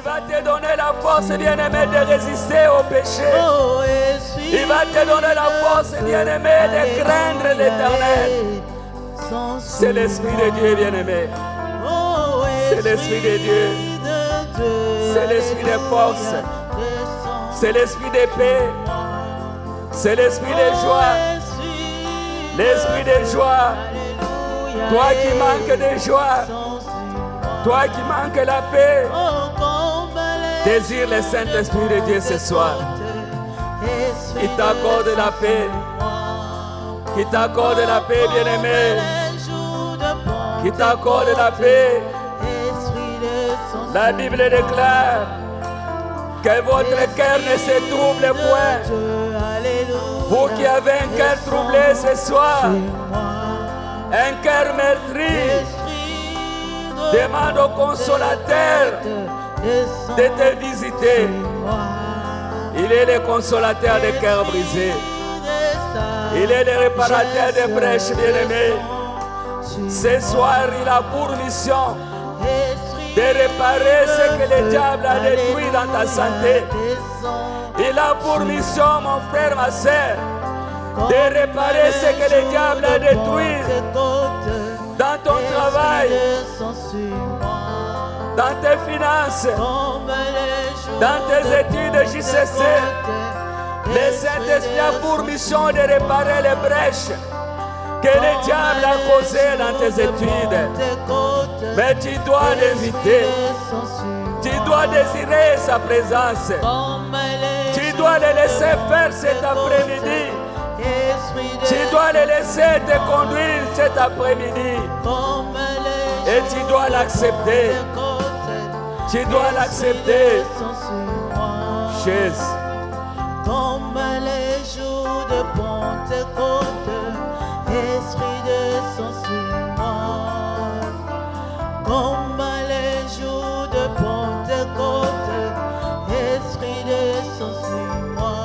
Il va te donner la force, bien-aimé, de résister au péché. Il va te donner la force, bien-aimé, de craindre l'Éternel. C'est l'Esprit de Dieu, bien-aimé. C'est l'Esprit de Dieu. C'est l'Esprit de force. C'est l'Esprit de paix. C'est l'Esprit de joie. L'Esprit de joie. Toi qui manques de joie. Toi qui manques la paix. Désire le Saint-Esprit de Dieu ce soir. Il t'accorde la paix. Qui t'accorde la paix, bien-aimé. Qui t'accorde la paix. La Bible déclare que votre cœur ne se trouble point. Vous qui avez un cœur troublé ce soir, un cœur meurtri, demande au consolateur de te visiter. Il est le consolateur des cœurs brisés. Il est le réparateur des brèches, bien-aimés. Ce soir, il a pour mission de réparer ce que le diable a détruit dans ta santé. Il a pour mission, mon frère, ma soeur, de réparer ce que le diable a détruit dans ton travail, dans tes finances, dans tes études JCC. Le Saint-Esprit a pour mission de réparer les brèches que le diable a causées dans tes études. Mais tu dois l'éviter. Tu dois désirer sa présence. Tu dois le laisser faire cet après-midi. Tu dois le laisser te conduire cet après-midi. Et tu dois l'accepter. Tu dois l'accepter. Chaise. Comme les jours de Pentecôte, Esprit de sang sur moi. Comme les jours de Pentecôte, Esprit de sang sur moi.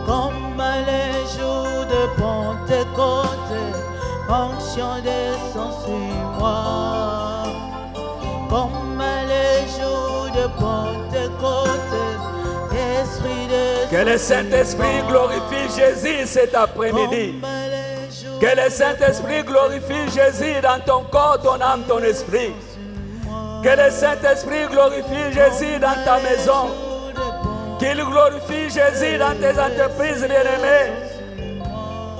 Comme les jours de Pentecôte, onction de sang sur moi. Comme les jours de Pentecôte, Esprit de que le Saint-Esprit glorifie Jésus cet après-midi. Que le Saint-Esprit glorifie Jésus dans ton corps, ton âme, ton esprit. Que le Saint-Esprit glorifie Jésus dans ta maison. Qu'il glorifie Jésus dans tes entreprises, bien-aimées.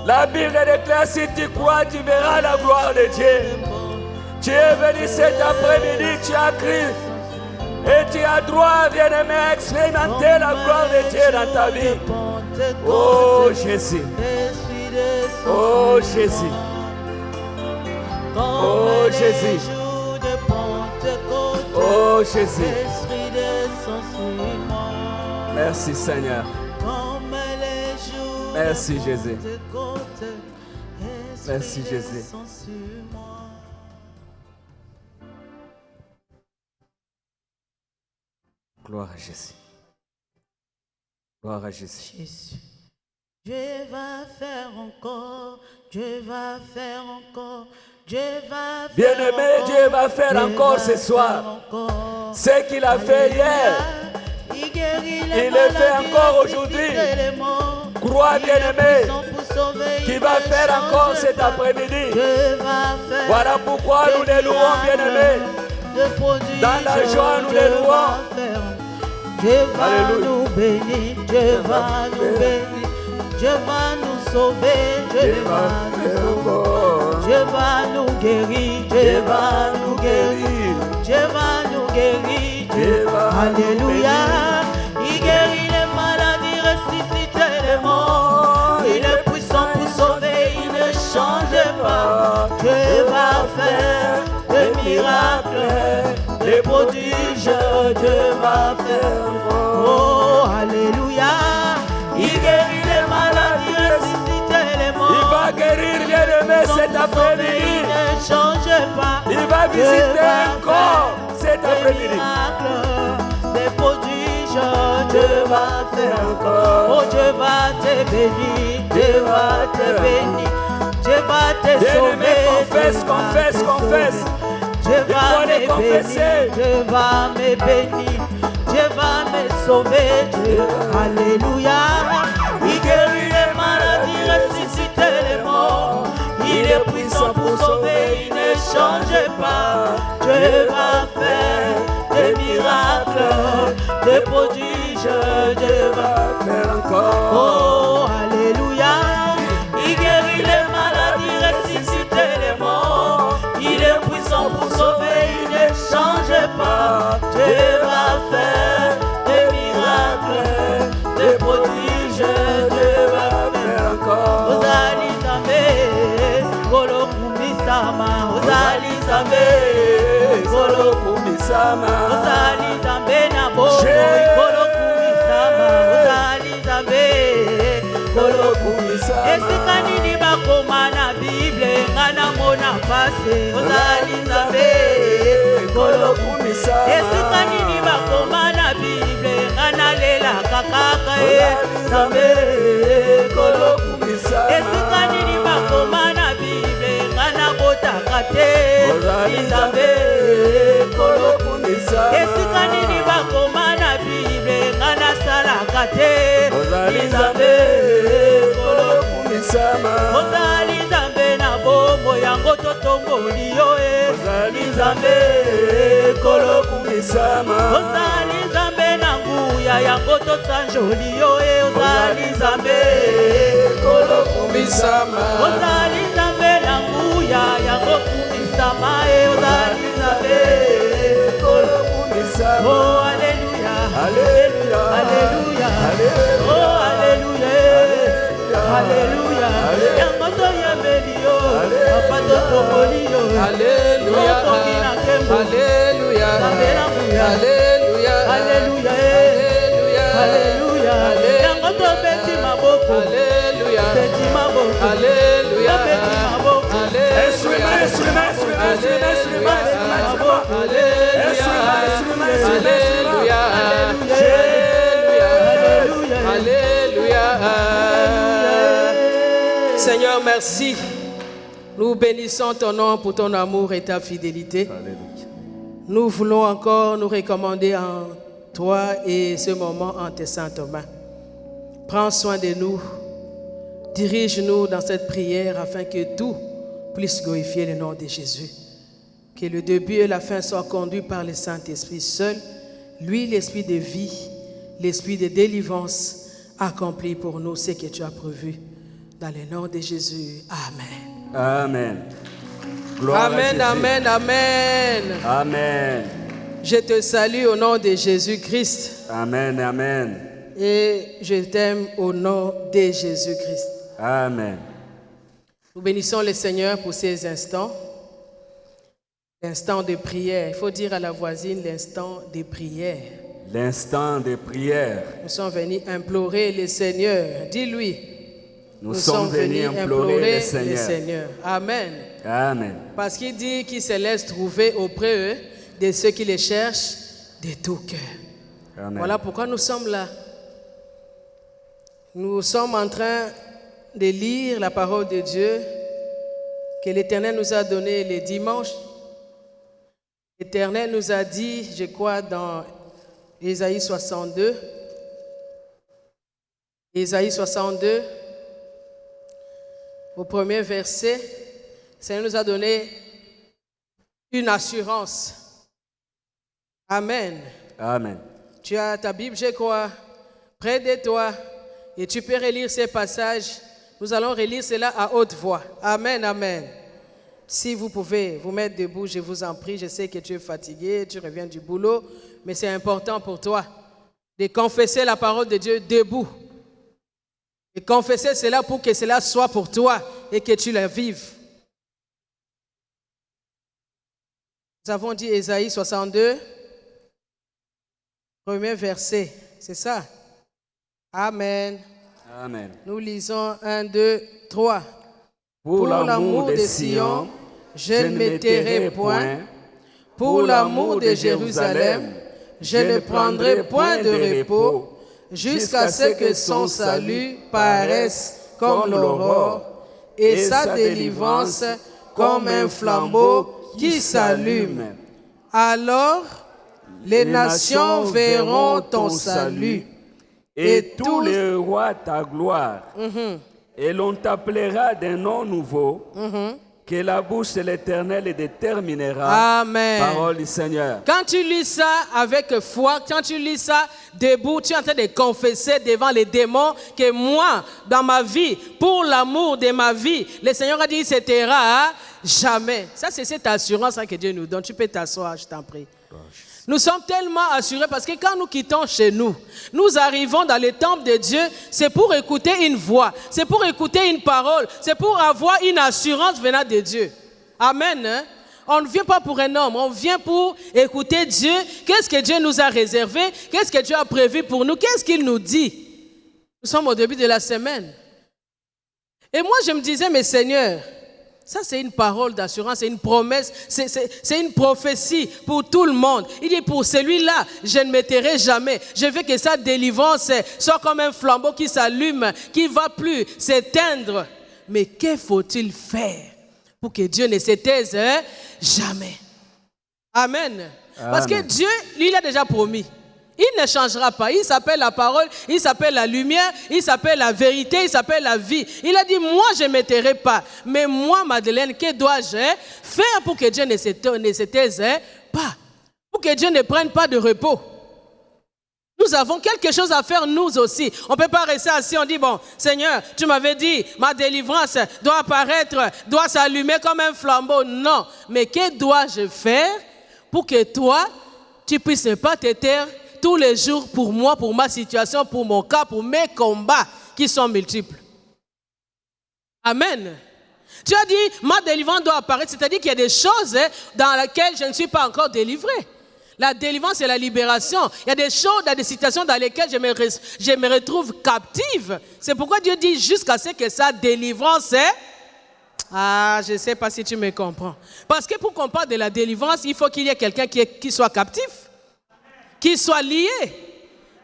La Bible déclare, si tu crois, tu verras la gloire de Dieu. Tu es venu cet après-midi, tu as crié. Et tu as droit, bien-aimé, à expérimenter la gloire de Dieu dans ta vie. Oh Jésus. Oh Jésus. Oh Jésus. Oh Jésus. Merci Seigneur. Merci Jésus. Merci Jésus. Gloire à Jésus. Gloire à Jésus. Dieu va faire encore. Dieu va faire encore. Dieu va faire bien-aimé, Dieu va faire encore ce soir. Ce qu'il a fait hier, il le fait encore aujourd'hui. Crois, bien-aimé, qu'il va faire encore cet après-midi. Voilà pourquoi nous les louons, bien-aimés. Dans la joie, nous les louons. Dieu va nous bénir, Dieu va nous bénir, Dieu va nous sauver, Dieu va nous sauver, Dieu va nous guérir, Dieu va nous guérir, Dieu va nous guérir, Dieu va. Alléluia, il guérit les maladies, ressuscite les morts, il est puissant pour sauver, il ne change pas. Dieu va faire des miracles, des prodiges, Dieu va faire. Oh, alléluia. Il guérit les maladies, ressuscite les morts. Il va guérir, bien-aimé, cet après-midi. Ne change pas. Il va visiter encore cet après-midi. Des prodiges, Dieu va faire encore. Oh, Dieu va te bénir, Dieu va te bénir, Dieu va te sauver. Confesse, confesse, confesse. Dieu va me bénir, Dieu va me bénir, Dieu va me sauver, Dieu, alléluia. Il guérit les maladies, ressuscite les morts, il est puissant pour sauver, il ne change pas. Dieu va faire des miracles, des prodiges, Dieu va faire encore. Oh, alléluia. Il guérit les maladies, ressuscite les morts, il est puissant pour sauver, il ne change pas. Dieu va faire des miracles, des prodiges, Dieu va faire encore. Ozali Nzambe, Kolo Kumisama, Ozali Nzambe, Kolo Kumisama, Ozali Nzambe na Bobo, Kolo Kumisama, Ozali Nzambe, Kolo Kumisama. Esika nini bakoma na Bible, ngana mona pase, Ozali Nzambe, Kolo Kumisama. Esika nini bakoma na Bible, ngana lela kakaka, Nzambe, Kolo Kumisama. Esika nini bakoma na Bible, ngana botaka te, Nzambe, Kolo Kumisama. Esika nini bakoma na Bible, ngana salaka te, Nzambe, Kolo Kumisama. Ozali Nzambe na bombo yango totomboli yo, Nzambe, Kolo Kumisama. Ozali Nzambe na nguya yango tosanjoli yo, ozali Nzambe, Kolo Kumisama. Ozali Nzambe na nguya yango kumisama, ozali Nzambe, Kolo Kumisama. Oh, alléluia, alléluia, alléluia, oh, alléluia, alléluia. Yango toyembeli yo, papa totomboli yo, alléluia, alléluia, alléluia, alléluia, alléluia, yango tobeti maboko, alléluia, beti maboko, alléluia, beti maboko, instrument, instrument, instrument, instrument, alléluia, alléluia, alléluia. Seigneur, merci. Nous bénissons ton nom pour ton amour et ta fidélité. Alléluia. Nous voulons encore nous recommander en toi et ce moment en tes saintes mains. Prends soin de nous. Dirige-nous dans cette prière afin que tout puisse glorifier le nom de Jésus. Que le début et la fin soient conduits par le Saint-Esprit seul. Lui, l'esprit de vie, l'esprit de délivrance, accomplit pour nous ce que tu as prévu. Dans le nom de Jésus. Amen. Amen. Gloire Amen, à Jésus. amen, amen. Amen. Je te salue au nom de Jésus-Christ. Amen, amen. Et je t'aime au nom de Jésus-Christ. Amen. Nous bénissons le Seigneur pour ces instants. L'instant de prière. Il faut dire à la voisine l'instant de prière. L'instant de prière. Nous sommes venus implorer le Seigneur. Dis-lui. Nous sommes venus implorer le Seigneur. Amen. Amen. Parce qu'il dit qu'il se laisse trouver auprès de ceux qui les cherchent de tout cœur. Amen. Voilà pourquoi nous sommes là. Nous sommes en train de lire la parole de Dieu que l'Éternel nous a donné le dimanche. L'Éternel nous a dit, je crois, dans Ésaïe 62, Ésaïe 62, au premier verset, le Seigneur nous a donné une assurance. Amen. Amen. Tu as ta Bible, je crois, près de toi et tu peux relire ces passages. Nous allons relire cela à haute voix. Amen, amen. Si vous pouvez vous mettre debout, je vous en prie. Je sais que tu es fatigué, tu reviens du boulot, mais c'est important pour toi de confesser la parole de Dieu debout. Et confesser cela pour que cela soit pour toi et que tu la vives. Nous avons dit Ésaïe 62, premier verset. C'est ça? Amen. Amen. Nous lisons 1, 2, 3. Pour l'amour de Sion, je ne me tairai point. Pour l'amour de Jérusalem, je ne prendrai point de repos, jusqu'à ce que son salut paraisse comme l'aurore et sa délivrance comme un flambeau qui s'allume. Alors, les nations verront ton salut. Et tous les rois ta gloire. Et l'on t'appellera d'un nom nouveau que la bouche de l'Éternel déterminera. Amen. Parole du Seigneur. Quand tu lis ça avec foi, quand tu lis ça debout, tu es en train de confesser devant les démons que moi, dans ma vie, pour l'amour de ma vie, le Seigneur a dit, c'était jamais. Ça, c'est cette assurance que Dieu nous donne. Tu peux t'asseoir, je t'en prie. Nous sommes tellement assurés parce que quand nous quittons chez nous, nous arrivons dans le temple de Dieu, c'est pour écouter une voix, c'est pour écouter une parole, c'est pour avoir une assurance venant de Dieu. Amen. Hein? On ne vient pas pour un homme, on vient pour écouter Dieu. Qu'est-ce que Dieu nous a réservé? Qu'est-ce que Dieu a prévu pour nous? Qu'est-ce qu'il nous dit? Nous sommes au début de la semaine. Et moi, je me disais, mais Seigneur, ça, c'est une parole d'assurance, c'est une promesse, c'est une prophétie pour tout le monde. Il dit, pour celui-là, je ne me tairai jamais. Je veux que sa délivrance soit comme un flambeau qui s'allume, qui ne va plus s'éteindre. Mais que faut-il faire pour que Dieu ne se taise jamais? Amen. Parce que Dieu, lui, il a déjà promis. Il ne changera pas. Il s'appelle la parole, il s'appelle la lumière, il s'appelle la vérité, il s'appelle la vie. Il a dit, moi, je ne me tairai pas. Mais moi, Madeleine, que dois-je faire pour que Dieu ne se taise pas? Pour que Dieu ne prenne pas de repos. Nous avons quelque chose à faire nous aussi. On ne peut pas rester assis, on dit, bon, Seigneur, tu m'avais dit, ma délivrance doit apparaître, doit s'allumer comme un flambeau. Non, mais que dois-je faire pour que toi, tu ne puisses pas te taire tous les jours pour moi, pour ma situation, pour mon cas, pour mes combats qui sont multiples. Amen. Tu as dit, ma délivrance doit apparaître, c'est-à-dire qu'il y a des choses dans lesquelles je ne suis pas encore délivré. La délivrance, c'est la libération. Il y a des choses, il y a des situations dans lesquelles je me retrouve captive. C'est pourquoi Dieu dit jusqu'à ce que sa délivrance est... Ah, je ne sais pas si tu me comprends. Parce que pour qu'on parle de la délivrance, il faut qu'il y ait quelqu'un qui soit captif, qui soit lié,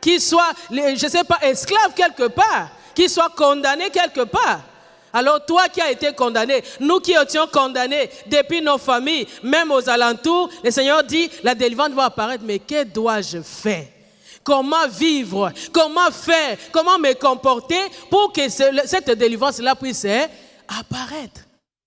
qui soit, je ne sais pas, esclave quelque part, qui soit condamné quelque part. Alors toi qui as été condamné, nous qui étions condamnés depuis nos familles, même aux alentours, le Seigneur dit, la délivrance va apparaître, mais que dois-je faire? Comment vivre? Comment faire? Comment me comporter pour que cette délivrance-là puisse apparaître?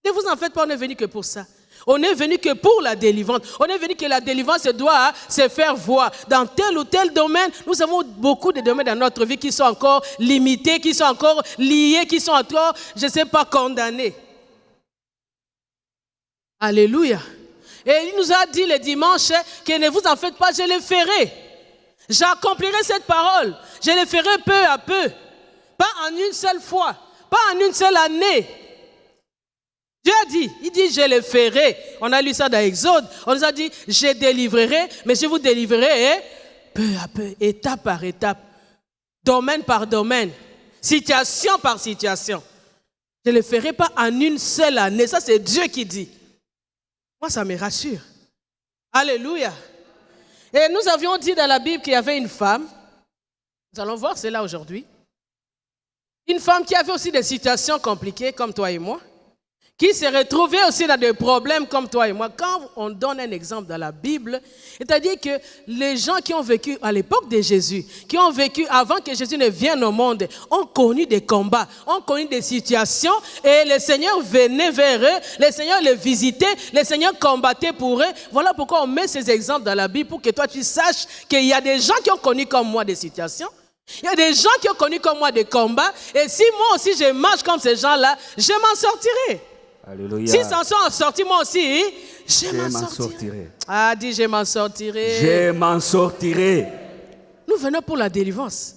Ne vous en faites pas, on n'est venu que pour ça. On est venu que pour la délivrance. On est venu que la délivrance doit se faire voir. Dans tel ou tel domaine, nous avons beaucoup de domaines dans notre vie qui sont encore limités, qui sont encore liés, qui sont encore, je ne sais pas, condamnés. Alléluia. Et il nous a dit le dimanche que ne vous en faites pas, je le ferai. J'accomplirai cette parole. Je le ferai peu à peu. Pas en une seule fois. Pas en une seule année. Dieu a dit, il dit, je le ferai. On a lu ça dans Exode. On nous a dit, je délivrerai, mais je vous délivrerai peu à peu, étape par étape, domaine par domaine, situation par situation. Je ne le ferai pas en une seule année. Ça, c'est Dieu qui dit. Moi, ça me rassure. Alléluia. Et nous avions dit dans la Bible qu'il y avait une femme. Nous allons voir cela aujourd'hui. Une femme qui avait aussi des situations compliquées, comme toi et moi, qui se retrouvait aussi dans des problèmes comme toi et moi. Quand on donne un exemple dans la Bible, c'est-à-dire que les gens qui ont vécu à l'époque de Jésus, qui ont vécu avant que Jésus ne vienne au monde, ont connu des combats, ont connu des situations, et le Seigneur venait vers eux, le Seigneur les visitait, le Seigneur combattait pour eux. Voilà pourquoi on met ces exemples dans la Bible, pour que toi tu saches qu'il y a des gens qui ont connu comme moi des situations. Il y a des gens qui ont connu comme moi des combats, et si moi aussi je marche comme ces gens-là, je m'en sortirai. Alléluia. Si Samson a sorti, moi aussi, je m'en sortirai. Ah, dis, je m'en sortirai. Je m'en sortirai. Nous venons pour la délivrance.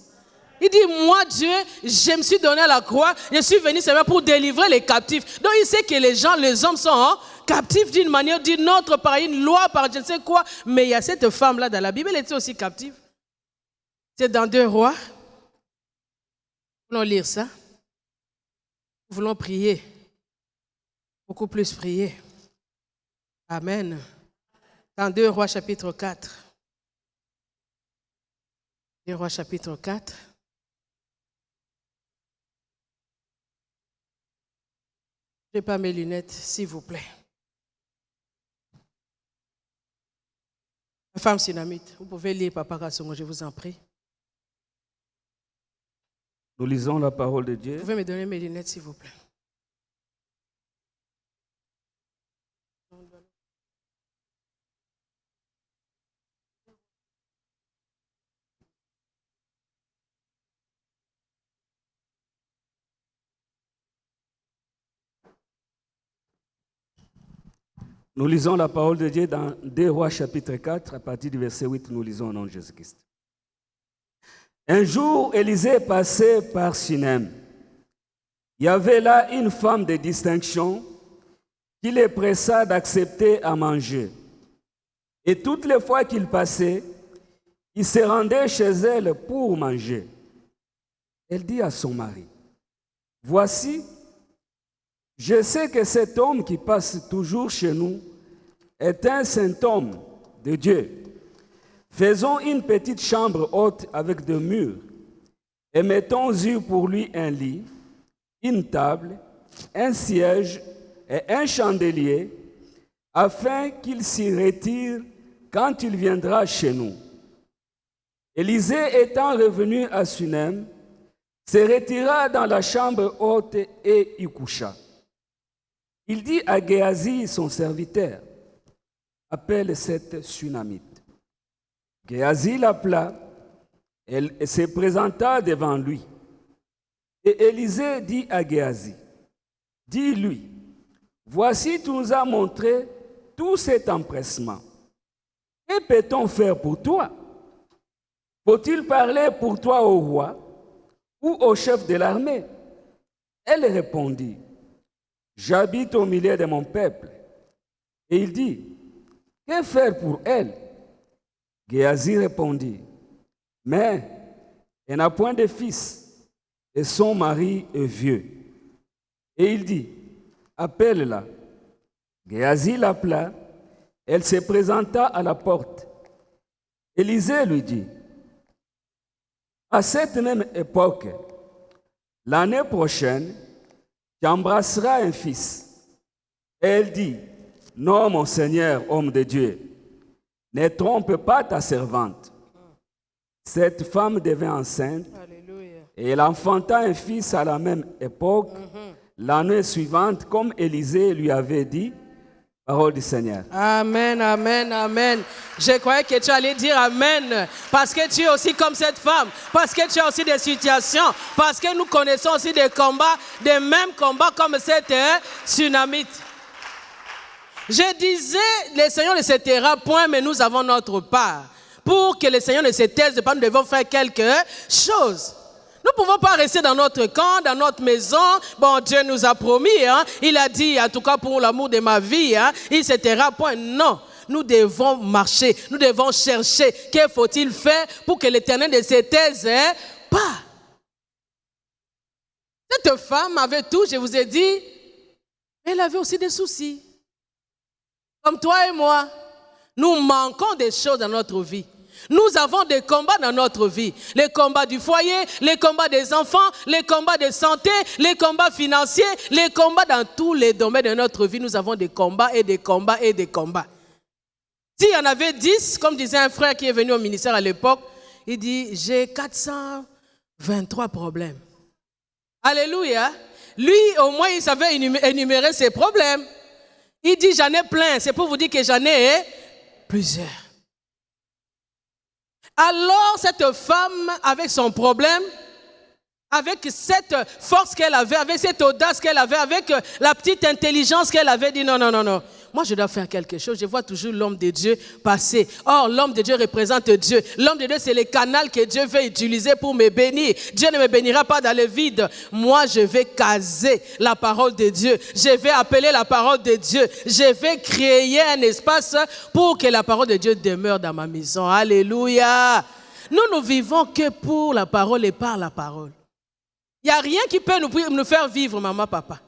Il dit, moi, Dieu, je me suis donné à la croix, je suis venu seulement pour délivrer les captifs. Donc, il sait que les hommes sont captifs d'une manière ou d'une autre, par une loi, par je ne sais quoi. Mais il y a cette femme-là dans la Bible, elle était aussi captive. C'est dans 2 Rois. Nous voulons lire ça. Nous voulons prier. Beaucoup plus prier. Amen. Dans 2 Rois chapitre 4. 2 Rois chapitre 4. Je n'ai pas mes lunettes, s'il vous plaît. La femme Sunamite, vous pouvez lire Papa Kassongo, je vous en prie. Nous lisons la parole de Dieu. Vous pouvez me donner mes lunettes, s'il vous plaît. Nous lisons la parole de Dieu dans 2 Rois chapitre 4, à partir du verset 8, nous lisons au nom de Jésus-Christ. Un jour, Élisée passait par Sunem. Il y avait là une femme de distinction qui les pressa d'accepter à manger. Et toutes les fois qu'il passait, il se rendait chez elle pour manger. Elle dit à son mari, « Voici, je sais que cet homme qui passe toujours chez nous est un saint homme de Dieu. Faisons une petite chambre haute avec des murs et mettons-y pour lui un lit, une table, un siège et un chandelier, afin qu'il s'y retire quand il viendra chez nous. » Élisée étant revenu à Sunem, se retira dans la chambre haute et y coucha. Il dit à Géasi, son serviteur, « Appelle cette Sunamite. » Géasi l'appela, elle se présenta devant lui. Et Élisée dit à Géasi, « Dis-lui, voici tu nous as montré tout cet empressement. Que peut-on faire pour toi? Faut-il parler pour toi au roi ou au chef de l'armée? » Elle répondit, « J'habite au milieu de mon peuple. » Et il dit, « Que faire pour elle? » Géasi répondit, « Mais elle n'a point de fils, et son mari est vieux. » Et il dit, « Appelle-la. » Géasi l'appela, elle se présenta à la porte. Élisée lui dit, « À cette même époque, l'année prochaine, tu embrasseras un fils. » Elle dit, « Non, mon Seigneur, homme de Dieu, ne trompe pas ta servante. » Cette femme devint enceinte. Alléluia. Et elle enfanta un fils à la même époque, l'année suivante, comme Élisée lui avait dit. Parole du Seigneur. Amen, amen, amen. Je croyais que tu allais dire amen, parce que tu es aussi comme cette femme, parce que tu as aussi des situations, parce que nous connaissons aussi des combats, des mêmes combats comme cette Sunamite. Je disais, le Seigneur ne se taira point, mais nous avons notre part. Pour que le Seigneur ne se taise pas, nous devons faire quelque chose. Nous ne pouvons pas rester dans notre camp, dans notre maison. Bon, Dieu nous a promis, hein. Il a dit, en tout cas pour l'amour de ma vie, hein, il ne se taira point. Non, nous devons marcher, nous devons chercher. Que faut-il faire pour que l'Éternel ne se taise pas? Cette femme avait tout, je vous ai dit, mais elle avait aussi des soucis. Comme toi et moi, nous manquons des choses dans notre vie. Nous avons des combats dans notre vie. Les combats du foyer, les combats des enfants, les combats de santé, les combats financiers, les combats dans tous les domaines de notre vie. Nous avons des combats et des combats et des combats. S'il y en avait 10, comme disait un frère qui est venu au ministère à l'époque, il dit, j'ai 423 problèmes. Alléluia. Lui, au moins, il savait énumérer ses problèmes. Il dit, j'en ai plein. C'est pour vous dire que j'en ai plusieurs. Alors, cette femme, avec son problème, avec cette force qu'elle avait, avec cette audace qu'elle avait, avec la petite intelligence qu'elle avait, dit non, non, non, non. Moi, je dois faire quelque chose. Je vois toujours l'homme de Dieu passer. Or, l'homme de Dieu représente Dieu. L'homme de Dieu, c'est le canal que Dieu veut utiliser pour me bénir. Dieu ne me bénira pas dans le vide. Moi, je vais caser la parole de Dieu. Je vais appeler la parole de Dieu. Je vais créer un espace pour que la parole de Dieu demeure dans ma maison. Alléluia. Nous ne vivons que pour la parole et par la parole. Il n'y a rien qui peut nous faire vivre, maman, papa.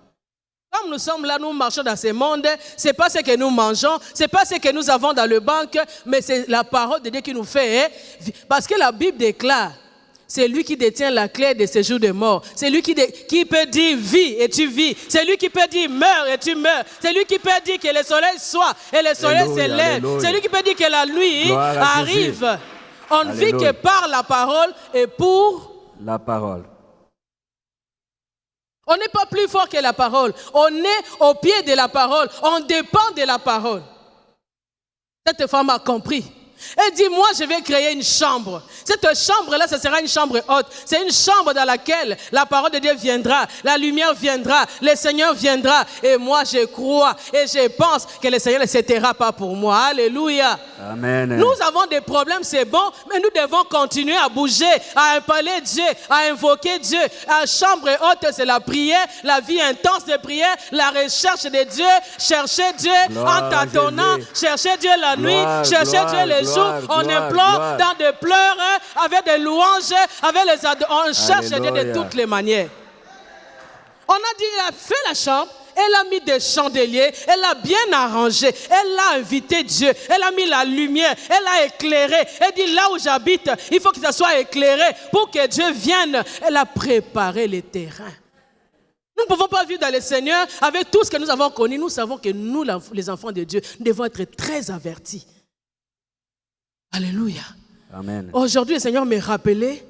Comme nous sommes là, nous marchons dans ce monde, ce n'est pas ce que nous mangeons, ce n'est pas ce que nous avons dans le banque, mais c'est la parole de Dieu qui nous fait. Parce que la Bible déclare C'est lui qui détient la clé des séjours de mort. C'est lui qui peut dire vie et tu vis. C'est lui qui peut dire meurs et tu meurs. C'est lui qui peut dire que le soleil soit et le soleil s'élève. C'est lui qui peut dire que la nuit arrive. On ne vit que par la parole et pour la parole. On n'est pas plus fort que la parole. On est au pied de la parole. On dépend de la parole. Cette femme a compris. Elle dit, moi, je vais créer une chambre. Cette chambre-là, ce sera une chambre haute. C'est une chambre dans laquelle la parole de Dieu viendra, la lumière viendra, le Seigneur viendra. Et moi, je crois et je pense que le Seigneur ne se taira pas pour moi. Alléluia. Amen. Nous avons des problèmes, c'est bon, mais nous devons continuer à bouger, à parler Dieu, à invoquer Dieu. La chambre haute, c'est la prière, la vie intense de prière, la recherche de Dieu, chercher Dieu en tâtonnant, chercher Dieu la nuit, chercher Dieu les jours. On implore dans des pleurs, avec des louanges, avec les on cherche Dieu de toutes les manières. On a dit, il a fait la chambre. Elle a mis des chandeliers, elle a bien arrangé, elle a invité Dieu, elle a mis la lumière, elle a éclairé. Elle dit là où j'habite, il faut que ça soit éclairé pour que Dieu vienne. Elle a préparé les terrains. Nous ne pouvons pas vivre dans le Seigneur avec tout ce que nous avons connu. Nous savons que nous, les enfants de Dieu, devons être très avertis. Alléluia. Amen. Aujourd'hui, le Seigneur m'a rappelé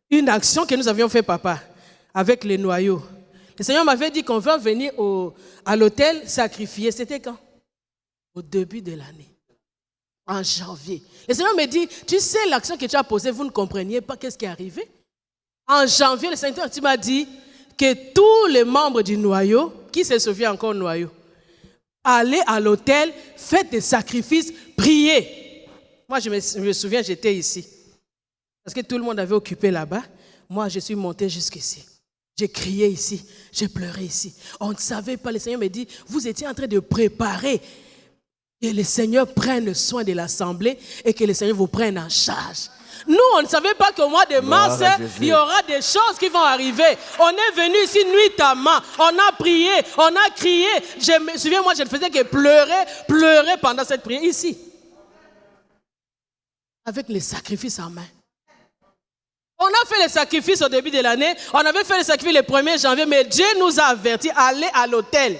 une action que nous avions fait, papa, avec les noyaux. Le Seigneur m'avait dit qu'on va venir à l'autel sacrifier. C'était quand? Au début de l'année. En janvier. Le Seigneur me dit, tu sais l'action que tu as posée, vous ne compreniez pas qu'est-ce qui est arrivé? En janvier, le Seigneur m'a dit que tous les membres du noyau, qui se souvient encore du noyau, allaient à l'autel, faites des sacrifices, priez. Moi, je me souviens, j'étais ici. Parce que tout le monde avait occupé là-bas. Moi, je suis monté jusqu'ici. J'ai crié ici, j'ai pleuré ici. On ne savait pas, le Seigneur me dit, vous étiez en train de préparer que le Seigneur prenne soin de l'assemblée et que le Seigneur vous prenne en charge. Nous, on ne savait pas qu'au mois de mars, il y aura des choses qui vont arriver. On est venu ici nuitamment, on a prié, on a crié. Je me souviens, moi, je ne faisais que pleurer pendant cette prière ici. Avec les sacrifices en main. On a fait les sacrifices au début de l'année. On avait fait les sacrifices le 1er janvier, mais Dieu nous a avertis, allez à l'autel.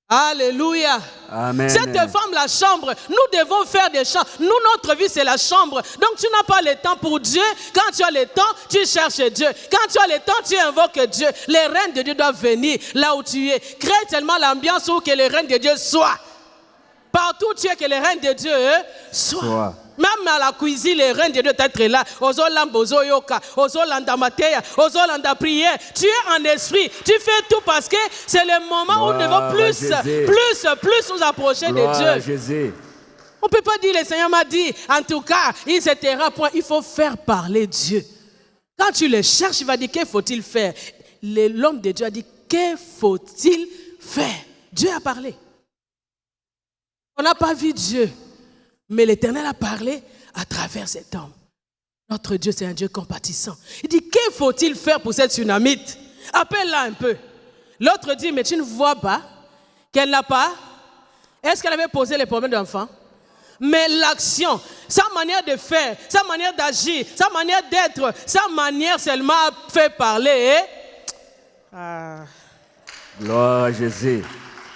Alléluia. Amen. Cette femme, la chambre, nous devons faire des chants. Nous, notre vie, c'est la chambre. Donc, tu n'as pas le temps pour Dieu. Quand tu as le temps, tu cherches Dieu. Quand tu as le temps, tu invoques Dieu. Les reines de Dieu doivent venir là où tu es. Crée tellement l'ambiance où que les reines de Dieu soient. Partout où tu es, que les reines de Dieu soient. Même à la cuisine, les reines de Dieu doivent être là. Ozolamba, ozoyoka, ozolanda mateya, ozolanda prière. Tu es en esprit. Tu fais tout parce que c'est le moment où nous devons plus nous approcher de Dieu. Jésus. On ne peut pas dire, le Seigneur m'a dit, en tout cas, il se taira point. Il faut faire parler Dieu. Quand tu le cherches, il va dire, que faut-il faire? L'homme de Dieu a dit, que faut-il faire? Dieu a parlé. On n'a pas vu Dieu. Mais l'Éternel a parlé à travers cet homme. Notre Dieu, c'est un Dieu compatissant. Il dit, que faut-il faire pour cette tsunamite? Appelle-la un peu. L'autre dit, mais tu ne vois pas qu'elle n'a pas? Est-ce qu'elle avait posé les problèmes d'enfant? Mais l'action, sa manière de faire, sa manière d'agir, sa manière d'être, sa manière seulement a fait parler. Gloire à Jésus.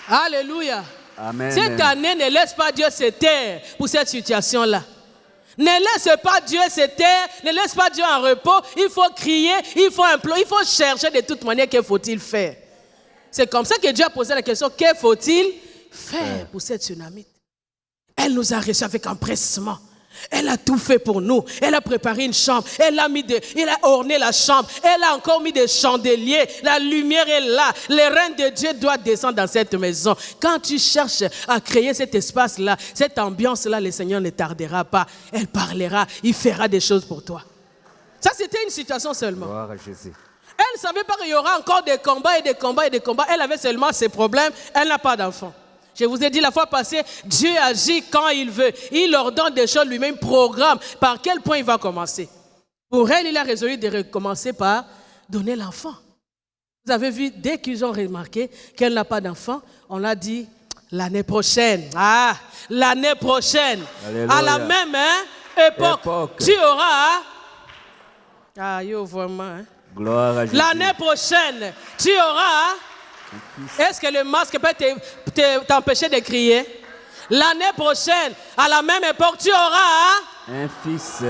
Alléluia. Amen. Cette année, ne laisse pas Dieu se taire pour cette situation-là. Ne laisse pas Dieu se taire, ne laisse pas Dieu en repos. Il faut crier, il faut implorer, il faut chercher de toute manière que faut-il faire. C'est comme ça que Dieu a posé la question, que faut-il faire pour cette tsunami? Elle nous a reçus avec empressement. Elle a tout fait pour nous. Elle a préparé une chambre. Elle a orné la chambre. Elle a encore mis des chandeliers. La lumière est là. Les reines de Dieu doivent descendre dans cette maison. Quand tu cherches à créer cet espace-là, cette ambiance-là, le Seigneur ne tardera pas. Elle parlera. Il fera des choses pour toi. Ça, c'était une situation seulement. Gloire à Jésus. Elle ne savait pas qu'il y aura encore des combats et des combats et des combats. Elle avait seulement ses problèmes. Elle n'a pas d'enfant. Je vous ai dit la fois passée, Dieu agit quand il veut. Il leur donne des choses lui-même, programme par quel point il va commencer. Pour elle, il a résolu de recommencer par donner l'enfant. Vous avez vu, dès qu'ils ont remarqué qu'elle n'a pas d'enfant, on l'a dit l'année prochaine. L'année prochaine. Alléluia. À la même époque, tu auras Ah, yo, vraiment. Hein? Gloire à Jésus. L'année prochaine, tu auras. Est-ce que le masque peut t'empêcher de crier? L'année prochaine, à la même époque, tu auras. Un fils.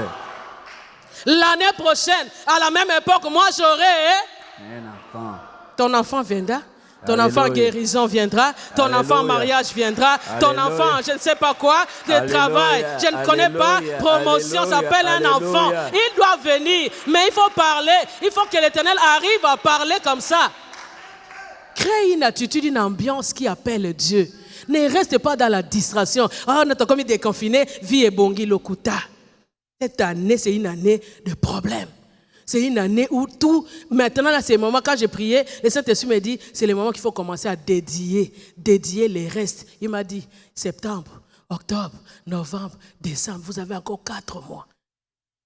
L'année prochaine, à la même époque, moi j'aurai. Un enfant. Ton enfant viendra. Ton Alléluia. enfant guérison viendra. Ton Alléluia. enfant mariage viendra. Ton Alléluia. enfant, je ne sais pas quoi, de Alléluia. travail. Je ne connais pas. Alléluia. Promotion Alléluia. s'appelle un enfant. Alléluia. Il doit venir. Mais il faut parler. Il faut que l'Éternel arrive à parler comme ça. Crée une attitude, une ambiance qui appelle Dieu. Ne reste pas dans la distraction. Ah, on a comme déconfiné. Vie et bongi lokuta. Cette année, c'est une année de problèmes. C'est une année où tout, maintenant, là, c'est le moment, quand j'ai prié, le Saint-Esprit m'a dit, c'est le moment qu'il faut commencer à dédier les restes. Il m'a dit, septembre, octobre, novembre, décembre, vous avez encore 4 mois.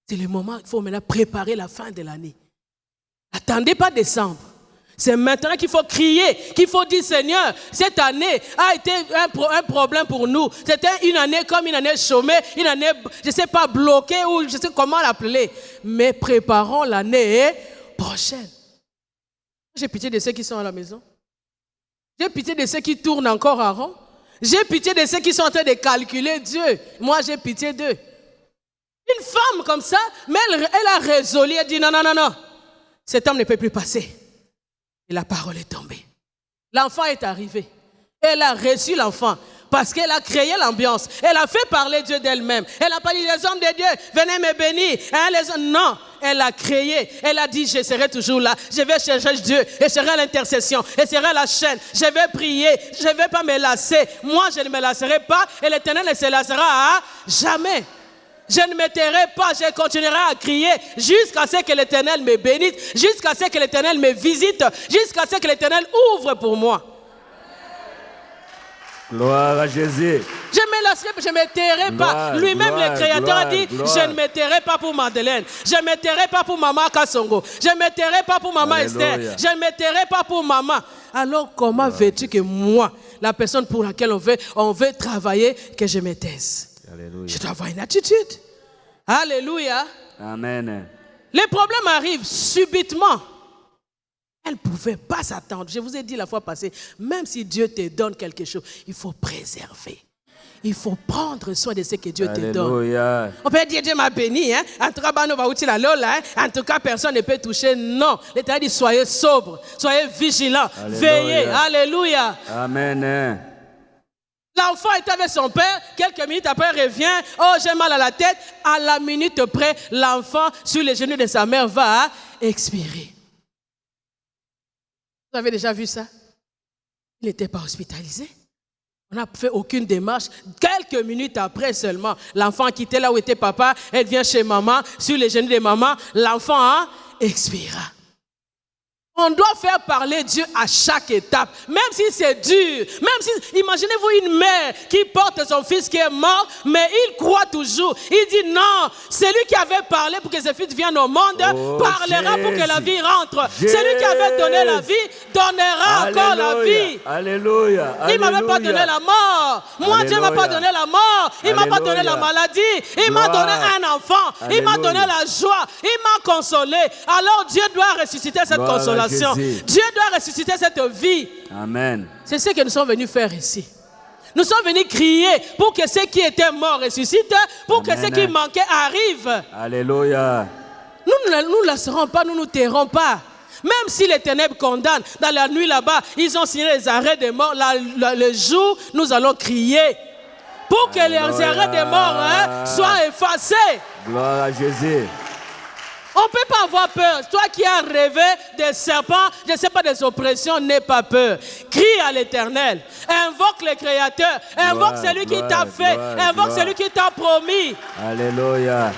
C'est le moment, il faut maintenant préparer la fin de l'année. Attendez pas décembre. C'est maintenant qu'il faut crier, qu'il faut dire, Seigneur, cette année a été un problème pour nous. C'était une année comme une année chômée, une année, je ne sais pas, bloquée ou je ne sais comment l'appeler. Mais préparons l'année prochaine. J'ai pitié de ceux qui sont à la maison. J'ai pitié de ceux qui tournent encore à rond. J'ai pitié de ceux qui sont en train de calculer Dieu. Moi, j'ai pitié d'eux. Une femme comme ça, mais elle a résolu, elle dit non, non, non, non. Cet homme ne peut plus passer. Et la parole est tombée. L'enfant est arrivé. Elle a reçu l'enfant parce qu'elle a créé l'ambiance. Elle a fait parler Dieu d'elle-même. Elle n'a pas dit les hommes de Dieu, venez me bénir. Hein, non, elle a créé. Elle a dit, je serai toujours là. Je vais chercher Dieu. Je serai à l'intercession. Je serai à la chaîne. Je vais prier. Je ne vais pas me lasser. Moi, je ne me lasserai pas. Et l'Éternel ne se lassera à jamais. Je ne me tairai pas, je continuerai à crier jusqu'à ce que l'Éternel me bénisse, jusqu'à ce que l'Éternel me visite, jusqu'à ce que l'Éternel ouvre pour moi. Gloire à Jésus. Je me lasserai, je ne me tairai pas. Lui-même, le Créateur, a dit, gloire. je ne me tairai pas pour Madeleine, je ne me tairai pas pour Maman Kassongo, je ne me tairai pas pour Maman Alléluia. Esther, je ne me tairai pas pour Maman. Alors comment veux-tu que moi, la personne pour laquelle on veut travailler, que je me taise? Alléluia. Je dois avoir une attitude. Alléluia. Amen. Les problèmes arrivent subitement. Elle ne pouvait pas s'attendre. Je vous ai dit la fois passée, même si Dieu te donne quelque chose, il faut préserver. Il faut prendre soin de ce que Dieu te donne. Alléluia. On peut dire Dieu m'a béni. Hein? En tout cas, en tout cas, personne ne peut toucher. Non. L'Éternel dit soyez sobres, soyez vigilants, Alléluia. veillez. Alléluia. Amen. L'enfant est avec son père, quelques minutes après il revient, oh j'ai mal à la tête, à la minute près, l'enfant sur les genoux de sa mère va expirer. Vous avez déjà vu ça? Il n'était pas hospitalisé. On n'a fait aucune démarche. Quelques minutes après seulement, l'enfant quittait là où était papa, elle vient chez maman, sur les genoux de maman, l'enfant expira. On doit faire parler Dieu à chaque étape, même si c'est dur, même si, imaginez-vous une mère qui porte son fils qui est mort, mais il croit toujours. Il dit non, celui qui avait parlé pour que ce fils vienne au monde, parlera pour que la vie rentre. Celui qui avait donné la vie, donnera encore la vie. Alléluia. Il ne m'avait pas donné la mort. Moi, Dieu ne m'a pas donné la mort. Il ne m'a pas donné la maladie. Il m'a donné un enfant. Il m'a donné la joie. Il m'a consolé. Alors Dieu doit ressusciter cette consolation. Dieu doit ressusciter cette vie. Amen. C'est ce que nous sommes venus faire ici. Nous sommes venus crier pour que ceux qui étaient morts ressuscitent, pour que ceux qui manquaient arrivent. Alléluia. Nous ne nous lasserons pas, nous ne nous tairons pas. Même si les ténèbres condamnent, dans la nuit là-bas, ils ont signé les arrêts des morts. Le jour, nous allons crier pour que les arrêts des morts soient effacés. Gloire à Jésus. On ne peut pas avoir peur. Toi qui as rêvé des serpents, je ne sais pas, des oppressions, n'aie pas peur. Crie à l'Éternel. Invoque le Créateur. Invoque celui qui t'a fait. Invoque celui qui t'a promis. Alléluia.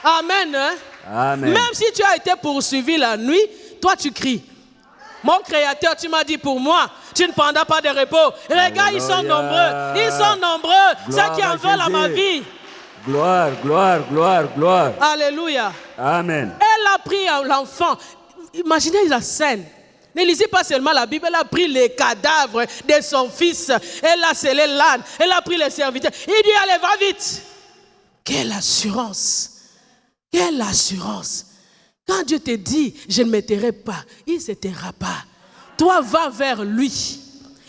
Amen. Hein? Amen. Même si tu as été poursuivi la nuit, toi tu cries. Mon Créateur, tu m'as dit pour moi, tu ne prendras pas de repos. Regarde, ils sont nombreux. Ils sont nombreux. Ceux qui en veulent à ma vie. Gloire, gloire, gloire, gloire. Alléluia. Amen. Elle a pris l'enfant. Imaginez la scène. Ne lisez pas seulement la Bible. Elle a pris les cadavres de son fils. Elle a scellé l'âne. Elle a pris les serviteurs. Il dit, allez, va vite. Quelle assurance. Quelle assurance. Quand Dieu te dit, je ne me tairai pas, il ne se taira pas. Toi, va vers lui.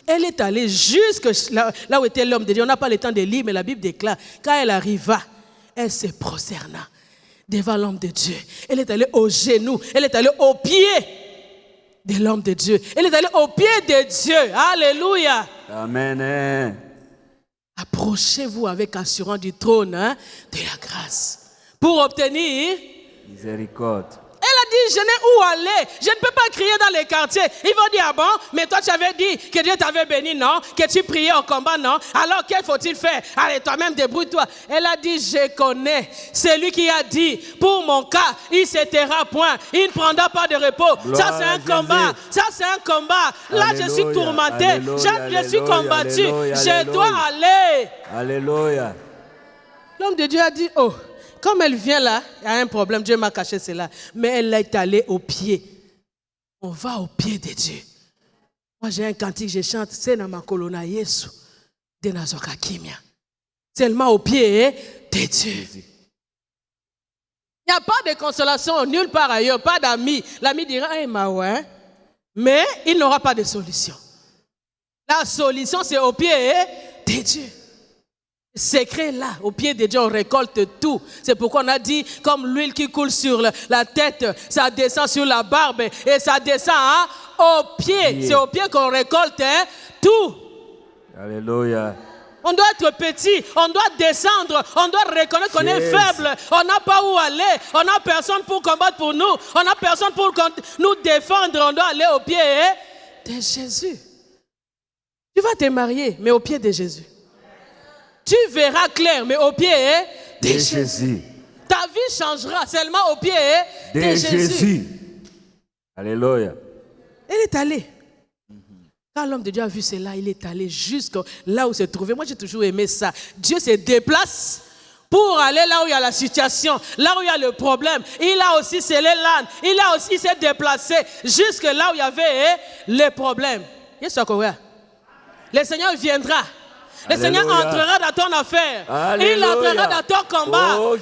Elle est allée jusque là où était l'homme de Dieu. On n'a pas le temps de lire, mais la Bible déclare, quand elle arriva, elle se prosterna devant l'homme de Dieu. Elle est allée au genou, elle est allée au pied de l'homme de Dieu. Elle est allée au pied de Dieu. Alléluia. Amen. Approchez-vous avec assurance du trône de la grâce pour obtenir miséricorde. Elle a dit, je n'ai où aller. Je ne peux pas crier dans les quartiers. Ils vont dire, ah bon, mais toi tu avais dit que Dieu t'avait béni, non? Que tu priais au combat, non? Alors qu'est-ce faut-il faire? Allez, toi-même débrouille-toi. Elle a dit, je connais. C'est lui qui a dit, pour mon cas, il ne se taira point. Il ne prendra pas de repos. Gloire ça c'est un combat. Ça c'est un combat. Là je suis tourmenté. Je suis combattu. Je dois aller. Alléluia. L'homme de Dieu a dit, oh. Comme elle vient là, il y a un problème, Dieu m'a caché cela. Mais elle est allée au pied. On va au pied de Dieu. Moi j'ai un cantique, je chante, c'est dans ma colonna Yesu, de Nazoka Kimia. Seulement au pied de Dieu. Il n'y a pas de consolation nulle part ailleurs, pas d'amis. L'ami dira, hey, ouais. Mais il n'aura pas de solution. La solution c'est au pied de Dieu. Secret là, au pied de Dieu, on récolte tout. C'est pourquoi on a dit, comme l'huile qui coule sur la tête, ça descend sur la barbe et ça descend au pied. C'est au pied qu'on récolte tout. Alléluia. On doit être petit, on doit descendre, on doit reconnaître qu'on est faible. On n'a pas où aller, on n'a personne pour combattre pour nous, on n'a personne pour nous défendre. On doit aller au pied de Jésus. Tu vas te marier, mais au pied de Jésus. Tu verras clair, mais au pied de Jésus. Ta vie changera seulement au pied de Jésus. Alléluia. Elle est allée. Quand l'homme de Dieu a vu cela, il est allé jusqu'à là où se trouvait. Moi, j'ai toujours aimé ça. Dieu se déplace pour aller là où il y a la situation, là où il y a le problème. Il a aussi scellé l'âne. Il a aussi s'est déplacé jusque là où il y avait les problèmes. Le Seigneur viendra. Le Seigneur entrera dans ton affaire. Alléluia. Il entrera dans ton combat. Oh,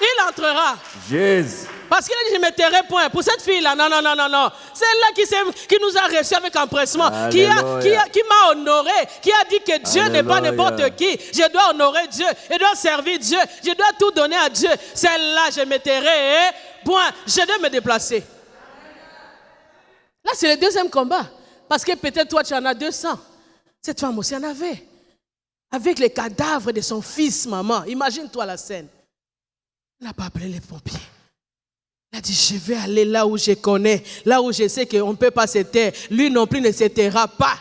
Il entrera. Jésus. Parce qu'il a dit, je ne me tairai point. Pour cette fille-là, non. Celle-là qui nous a reçus avec empressement, qui m'a honoré, qui a dit que Dieu n'est pas n'importe qui. Je dois honorer Dieu, je dois servir Dieu, je dois tout donner à Dieu. Celle-là, je me tairai point. Je dois me déplacer. Là, c'est le deuxième combat. Parce que peut-être toi, tu en as 200. Cette femme aussi en avait. Avec les cadavres de son fils, maman. Imagine-toi la scène. Elle n'a pas appelé les pompiers. Elle a dit, je vais aller là où je connais, là où je sais qu'on ne peut pas se taire. Lui non plus ne se taira pas.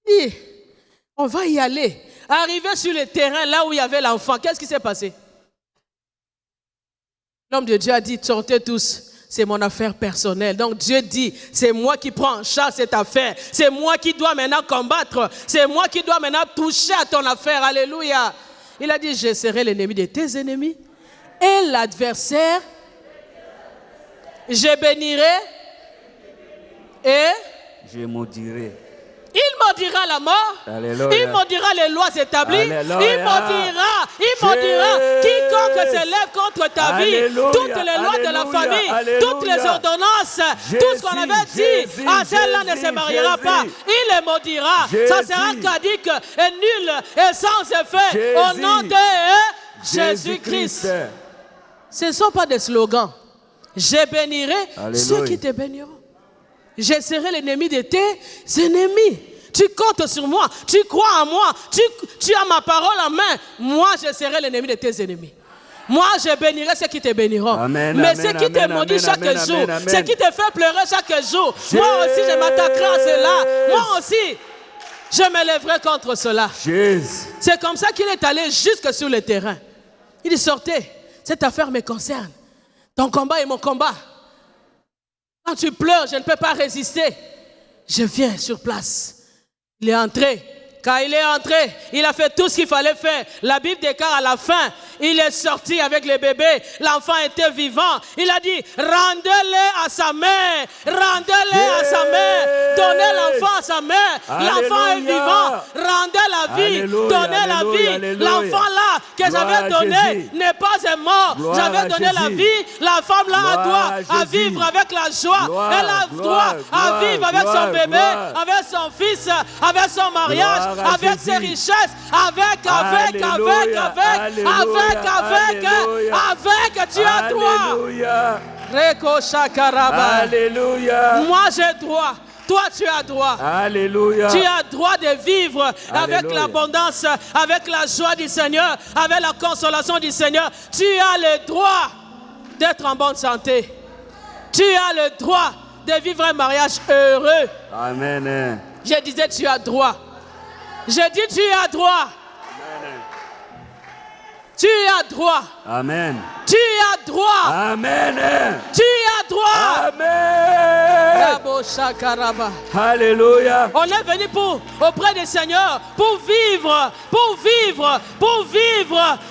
Et on va y aller. Arrivé sur le terrain, là où il y avait l'enfant, qu'est-ce qui s'est passé? L'homme de Dieu a dit, sortez tous. C'est mon affaire personnelle. Donc Dieu dit, c'est moi qui prends en charge cette affaire. C'est moi qui dois maintenant combattre. C'est moi qui dois maintenant toucher à ton affaire. Alléluia. Il a dit, je serai l'ennemi de tes ennemis. Et l'adversaire, je bénirai et je maudirai. Il maudira la mort. Alléluia. Il maudira les lois établies. Alléluia. Il maudira quiconque se lève contre ta vie. Alléluia. Toutes les lois de la famille, Alléluia. toutes les ordonnances, tout ce qu'on avait dit, celle-là ne se mariera pas. Il les maudira. Ça sera cadique et nul et sans effet. Au nom de Jésus-Christ. Ce ne sont pas des slogans. Je bénirai ceux qui te béniront. Je serai l'ennemi de tes ennemis. Tu comptes sur moi, tu crois en moi, tu as ma parole en main. Moi, je serai l'ennemi de tes ennemis. Moi, je bénirai ceux qui te béniront. Amen, mais amen, ceux qui te maudissent chaque jour, amen. ceux qui te font pleurer chaque jour, moi aussi, je m'attaquerai à cela. Moi aussi, je me lèverai contre cela. C'est comme ça qu'il est allé jusque sur le terrain. Il dit, sortez, cette affaire me concerne. Ton combat est mon combat. Quand tu pleures, je ne peux pas résister. Je viens sur place. Il est entré Quand il est entré, il a fait tout ce qu'il fallait faire. La Bible déclare à la fin, il est sorti avec le bébé. L'enfant était vivant. Il a dit, rendez-le à sa mère. Rendez-le à sa mère. Donnez l'enfant à sa mère. L'enfant est vivant. Rendez la vie. Donnez la vie. L'enfant là que j'avais donné n'est pas mort. J'avais donné la vie. La femme là a droit à vivre avec la joie. Elle a droit à vivre avec son bébé, avec son fils, avec son mariage, avec ses richesses, avec, tu as droit. Reko Shakaraba. Alléluia. Moi j'ai droit. Toi, tu as droit. Alléluia. Tu as droit de vivre avec l'abondance, avec la joie du Seigneur, avec la consolation du Seigneur. Tu as le droit d'être en bonne santé. Tu as le droit de vivre un mariage heureux. Amen. Je disais, tu as droit. Je dis, tu as droit. Amen. Tu as droit. Amen. Tu as droit. Amen. Tu as droit. Amen. Alléluia. On est venu auprès du Seigneur pour vivre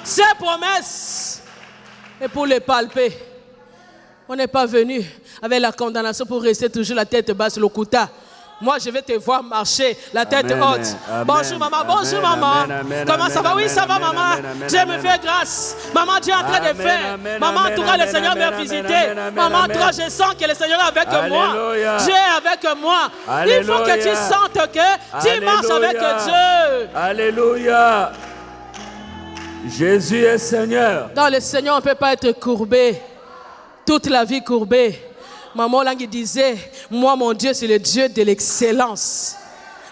ses promesses et pour les palper. On n'est pas venu avec la condamnation pour rester toujours la tête basse, le kouta. Moi, je vais te voir marcher, la tête haute. Bonjour, maman. Bonjour, maman. Comment ça va? Oui, ça va, maman. Dieu me fait grâce. Maman, Dieu est en train de faire. Maman, en tout cas, le Seigneur m'a visité. Maman, toi, je sens que le Seigneur est avec moi. Dieu est avec moi. Il faut que tu sentes que tu marches avec Dieu. Alléluia. Jésus est Seigneur. Dans le Seigneur, on ne peut pas être courbé. Toute la vie courbée. Maman Langi disait, moi mon Dieu c'est le Dieu de l'excellence.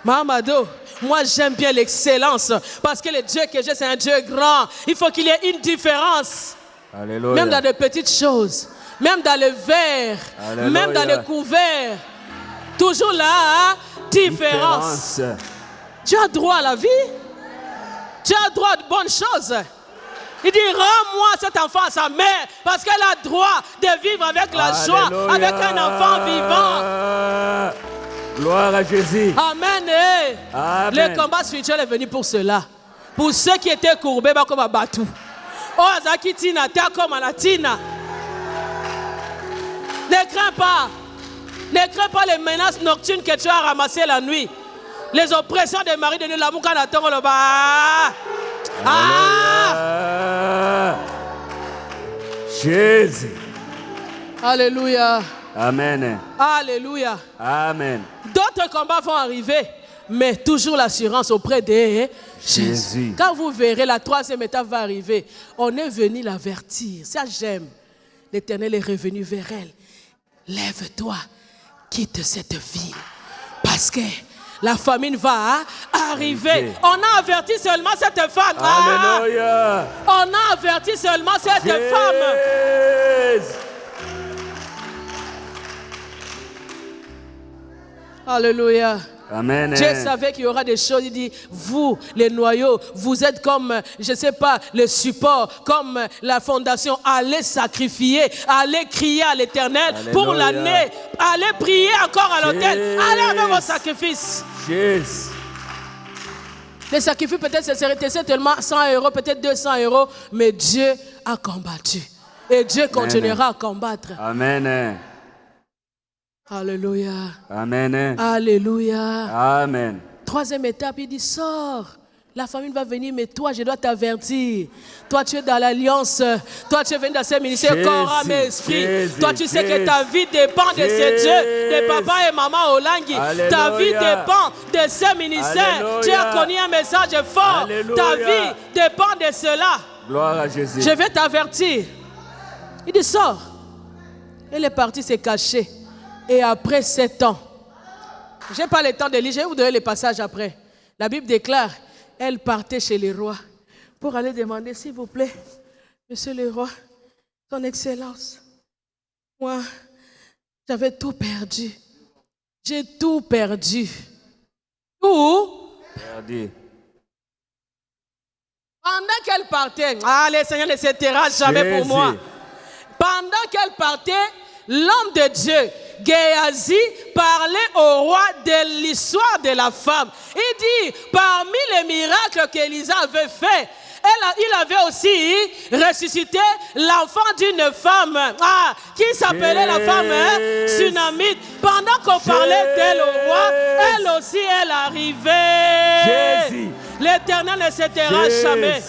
Mahamado, moi j'aime bien l'excellence parce que le Dieu que j'ai c'est un Dieu grand. Il faut qu'il y ait une différence. Alléluia. Même dans les petites choses, même dans le verre, Alléluia. même dans le couvert. Toujours la différence. Tu as droit à la vie. Tu as droit à de bonnes choses. Il dit, rends-moi cet enfant à sa mère parce qu'elle a droit de vivre avec la joie, avec un enfant vivant. Gloire à Jésus. Amen. Amen. Le combat spirituel est venu pour cela. Pour ceux qui étaient courbés, comme à Batou. Oh, Azaki Tina, t'es comme à la Tina. Ne crains pas. Ne crains pas les menaces nocturnes que tu as ramassées la nuit. Les oppressions des maris de l'amour quand on attend le bas. Jésus. Alléluia. Amen. Alléluia. Amen. D'autres combats vont arriver, mais toujours l'assurance auprès de Jésus. Quand vous verrez, la troisième étape va arriver. On est venu l'avertir. Ça, j'aime. L'Éternel est revenu vers elle. Lève-toi, quitte cette ville. Parce que la famine va arriver. On a averti seulement cette femme. Alléluia. On a averti seulement cette femme. Alléluia. Amen. Dieu savait qu'il y aura des choses. Il dit, vous, les noyaux, vous êtes comme, je ne sais pas, le support, comme la fondation. Allez sacrifier, allez crier à l'Éternel pour l'année. Allez prier encore à l'autel. Allez avec vos sacrifices. Jésus. Les sacrifices, peut-être, c'est seulement 100 euros, peut-être 200 euros, mais Dieu a combattu. Et Dieu continuera à combattre. Amen. Alléluia. Amen. Alléluia. Amen. Troisième étape, il dit, sors. La famine va venir, mais toi, je dois t'avertir. Toi, tu es dans l'alliance. Toi, tu es venu dans ce ministère, corps, âme et esprit. Toi, tu sais que ta vie dépend de ces dieux, de papa et maman Olangi. Ta vie dépend de ce ministère. Tu as connu un message fort. Alléluia. Ta vie dépend de cela. Gloire à Jésus. Je vais t'avertir. Il dit, sors. Elle est partie se cacher. Et après 7 ans, je n'ai pas le temps de lire, je vais vous donner les passages après. La Bible déclare, elle partait chez les rois pour aller demander, s'il vous plaît, monsieur le roi, son excellence, moi, j'avais tout perdu. J'ai tout perdu. Tout perdu. Pendant qu'elle partait, le Seigneur ne s'éteindra jamais pour moi. Pendant qu'elle partait, l'homme de Dieu Géasi parlait au roi de l'histoire de la femme. Il dit, parmi les miracles qu'Élisa avait fait, il avait aussi ressuscité l'enfant d'une femme qui s'appelait la femme Sunamite. Pendant qu'on parlait d'elle au roi, elle aussi, elle arrivait. L'Éternel ne se taira jamais.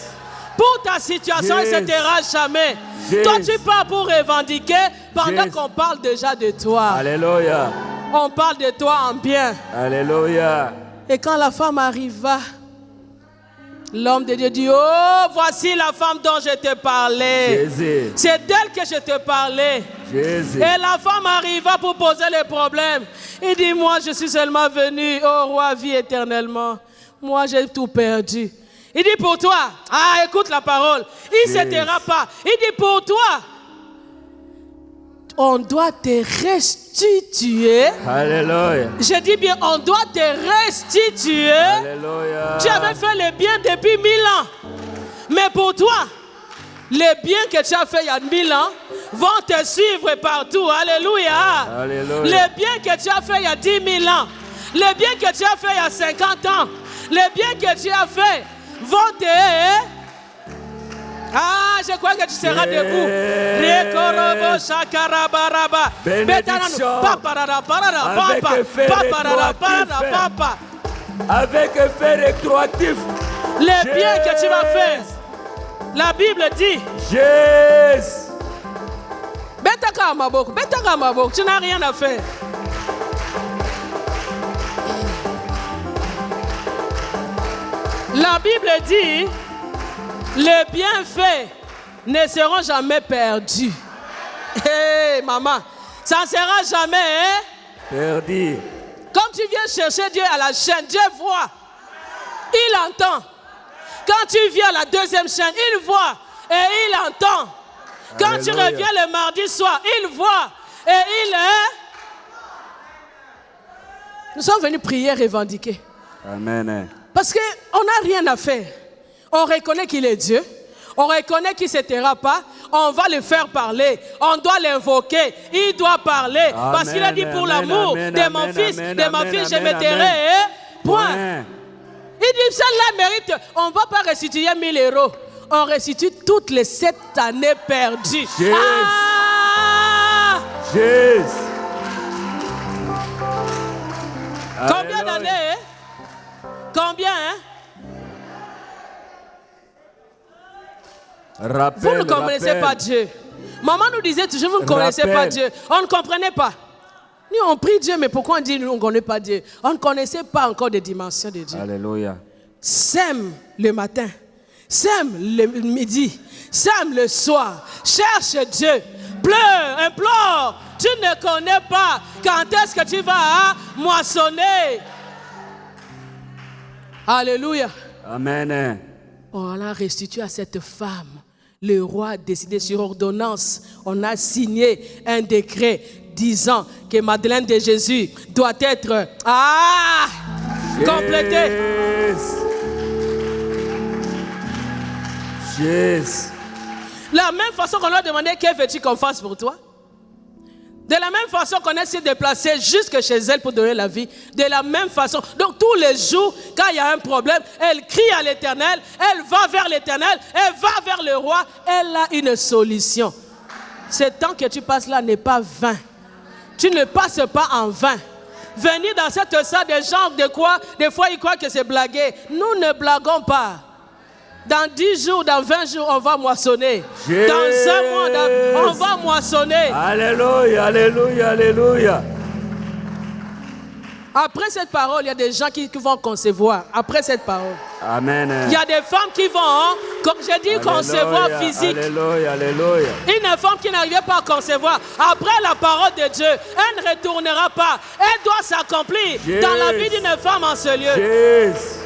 Pour ta situation, il ne se taira jamais. Toi, tu pars pour revendiquer pendant qu'on parle déjà de toi. Alléluia. On parle de toi en bien. Alléluia. Et quand la femme arriva, l'homme de Dieu dit, oh, voici la femme dont je te parlais. Jésus. C'est d'elle que je te parlais. Jésus. Et la femme arriva pour poser les problèmes. Il dit, moi, je suis seulement venu, oh roi, vis éternellement. Moi, j'ai tout perdu. Il dit, pour toi, écoute la parole. Il ne se taira pas. Il dit, pour toi, on doit te restituer. Alléluia. Je dis bien, on doit te restituer. Alléluia. Tu avais fait le bien depuis 1000 ans. Mais pour toi, les biens que tu as fait il y a 1000 ans vont te suivre partout. Alléluia. Alléluia. Les biens que tu as fait il y a 10 000 ans, les biens que tu as fait il y a 50 ans, les biens que tu as fait vont te... je crois que tu seras debout. Bénédiction. Avec effet rétroactif. Les biens que tu vas faire. La Bible dit. Jésus. Tu n'as rien à faire. La Bible dit, les bienfaits ne seront jamais perdus. Hé, maman, ça ne sera jamais perdu. Comme tu viens chercher Dieu à la chaîne, Dieu voit. Il entend. Quand tu viens à la deuxième chaîne, il voit et il entend. Quand tu reviens le mardi soir, il voit et il est. Nous sommes venus prier, revendiquer. Amen. Parce qu'on n'a rien à faire. On reconnaît qu'il est Dieu. On reconnaît qu'il ne se taira pas. On va le faire parler. On doit l'invoquer. Il doit parler. Amen, parce qu'il a dit pour l'amour de mon fils, de ma fille, je me tairai. Point. Il dit celle-là mérite. On ne va pas restituer 1000 euros. On restitue toutes les 7 années perdues. Jésus. Jésus. Combien d'années? Combien, vous ne connaissez pas Dieu. Maman nous disait toujours, vous ne connaissez pas Dieu. On ne comprenait pas. Nous, on prie Dieu, mais pourquoi on dit nous, on ne connaît pas Dieu? On ne connaissait pas encore des dimensions de Dieu. Alléluia. Sème le matin, sème le midi, sème le soir. Cherche Dieu, pleure, implore. Tu ne connais pas quand est-ce que tu vas moissonner. Alléluia. Amen. On a restitué à cette femme. Le roi a décidé sur ordonnance. On a signé un décret disant que Madeleine de Jésus doit être complétée. Jésus. La même façon qu'on a demandé que veux-tu qu'on fasse pour toi? De la même façon qu'on a essayé de déplacer jusque chez elle pour donner la vie. De la même façon. Donc tous les jours, quand il y a un problème, elle crie à l'Éternel, elle va vers l'Éternel, elle va vers le roi, elle a une solution. Ce temps que tu passes là n'est pas vain. Tu ne passes pas en vain. Venir dans cette salle de gens de quoi, des fois ils croient que c'est blaguer. Nous ne blaguons pas. Dans 10 jours, dans 20 jours, on va moissonner. Jésus. Dans un mois, on va moissonner. Alléluia, alléluia, alléluia. Après cette parole, il y a des gens qui vont concevoir. Après cette parole. Amen. Il y a des femmes qui vont, comme j'ai dit, concevoir physique. Alléluia, alléluia. Une femme qui n'arrivait pas à concevoir, après la parole de Dieu, elle ne retournera pas. Elle doit s'accomplir dans la vie d'une femme en ce lieu. Jésus.